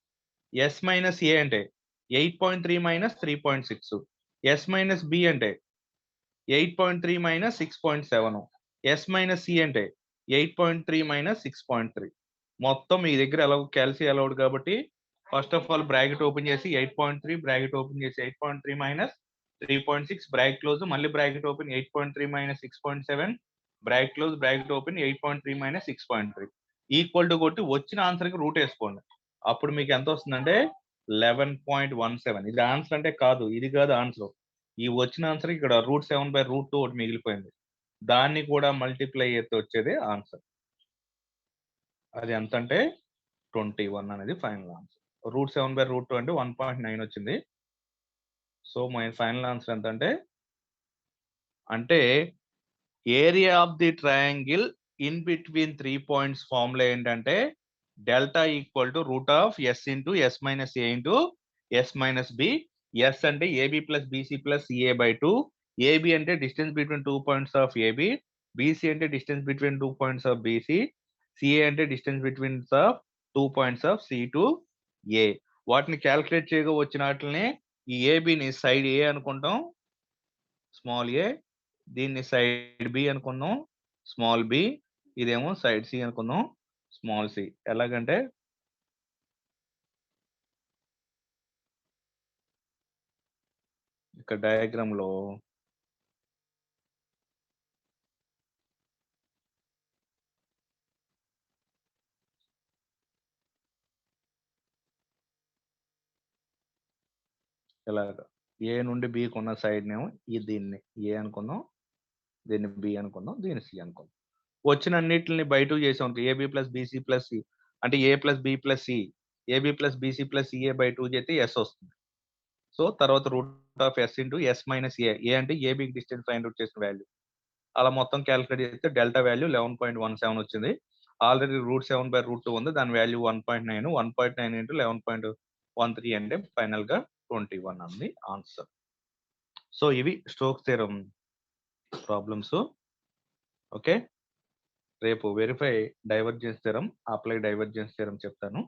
ఎస్ మైనస్ ఏ అంటే 8.3 మైనస్ 3.6. ఎస్ మైనస్ బి అంటే 8.3 మైనస్ 6.7. ఎస్ మైనస్ సి అంటే 8.3 మైనస్ 6.3. మొత్తం మీ దగ్గర ఎలా క్యాల్సీ అలౌడ్ కాబట్టి first of all bracket open చేసి 8.3 బ్రాకెట్ ఓపెన్ చేసి 8.3 మైనస్ 3.6 బ్రాకెట్ క్లోజ్, మళ్ళీ bracket open 8.3 minus 6.7 bracket close, bracket open 8.3 minus 6.3 equal to కొట్టి వచ్చిన ఆన్సర్ కి రూట్ వేసుకోండి. అప్పుడు మీకు ఎంత వస్తుందంటే 11.17. ఇది ఆన్సర్ అంటే కాదు, ఇది కాదు ఆన్సర్. ఈ వచ్చిన ఆన్సర్ ఇక్కడ రూట్ 7/√2 ఒకటి మిగిలిపోయింది, దాన్ని కూడా మల్టిప్లై అయితే వచ్చేది ఆన్సర్. అది ఎంత అంటే 21 అనేది ఫైనల్ ఆన్సర్. రూట్ 7/√2 అంటే 1.9 వచ్చింది. సో మై ఫైనల్ ఆన్సర్ ఎంత అంటే area of the triangle in between 3 points formula ఏంటంటే delta equal to root of S into S minus A into S minus B. S అంటే AB plus BC plus CA by 2. AB అంటే distance between 2 points of AB, BC అంటే distance between 2 points of BC, CA అంటే distance between of 2 points of C to A. వాటిని calculate చేయగా వచ్చిన వాటిని ఈ ఏబిని side ఏ అనుకుంటాం, స్మాల్ ఏ, దీన్ని సైడ్ బి అనుకుందాం స్మాల్ బి, ఇదేమో సైడ్ సి అనుకుందాం స్మాల్ సి. ఎలాగంటే ఇక్కడ డయాగ్రామ్ లో ఇలాగ ఏ నుండి బి కొన్న సైడ్ నేమో దీన్ని ఏ అనుకుందాం, దీన్ని బి అనుకుందాం, దీన్ని సి అనుకుందాం. వచ్చిన అన్నిటిని బై 2 చేసాం AB plus BC plus C, అంటే A plus B plus C, AB plus BC plus CA by 2 చేస్తే ఎస్ వస్తుంది. సో తర్వాత root of S into S minus A అంటే ఏబికి డిస్టెన్స్ ఫైండ్ అవుట్ చేసిన వాల్యూ. అలా మొత్తం క్యాలిక్యులేట్ చేస్తే డెల్టా వాల్యూ 11.17 వచ్చింది. ఆల్రెడీ √7/√2 ఉంది, దాని వాల్యూ 1.9. 1.9 ఇంటూ 11.13 అంటే ఫైనల్ గా 21 ఉంది ఆన్సర్. సో ఇవి స్టోక్స్ థియరం ప్రాబ్లమ్స్. ఓకే, రేపు verify divergence theorem, apply divergence theorem చెప్తాను.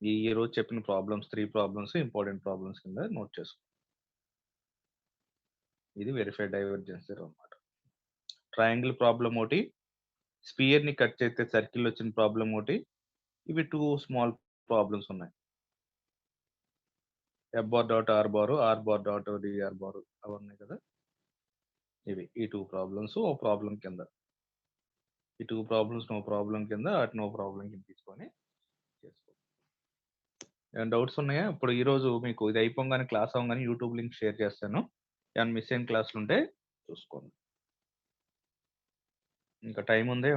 ఈ రోజు చెప్పిన ప్రాబ్లమ్స్ 3 ప్రాబ్లమ్స్ ఇంపార్టెంట్ ప్రాబ్లమ్స్ కింద నోట్ చేసుకో. ఇది వెరిఫై డైవర్జెన్స్ థియరం అన్నమాట. ట్రయాంగిల్ ప్రాబ్లం ఒకటి, స్పియర్ ని కట్ చేస్తే సర్కిల్ వచ్చిన ప్రాబ్లం ఒకటి. ఇవి 2 స్మాల్ ప్రాబ్లమ్స్ ఉన్నాయి. F bar dot R bar, R bar dot DR bar అవి ఉన్నాయి కదా. ఇవి ఈ 2 ప్రాబ్లమ్స్ ఓ ప్రాబ్లం కింద, ఈ 2 ప్రాబ్లమ్స్ నో ప్రాబ్లం కింద, అటు నో ప్రాబ్లం కింద తీసుకొని చేసుకో. ఏమైనా డౌట్స్ ఉన్నాయా? ఇప్పుడు ఈ రోజు మీకు ఇది అయిపోగానే క్లాస్ అవ్వగానే యూట్యూబ్ లింక్ షేర్ చేస్తాను. ఏమైనా మిస్ అయిన క్లాసులు ఉంటే చూసుకోండి. ఇంకా టైం ఉంది.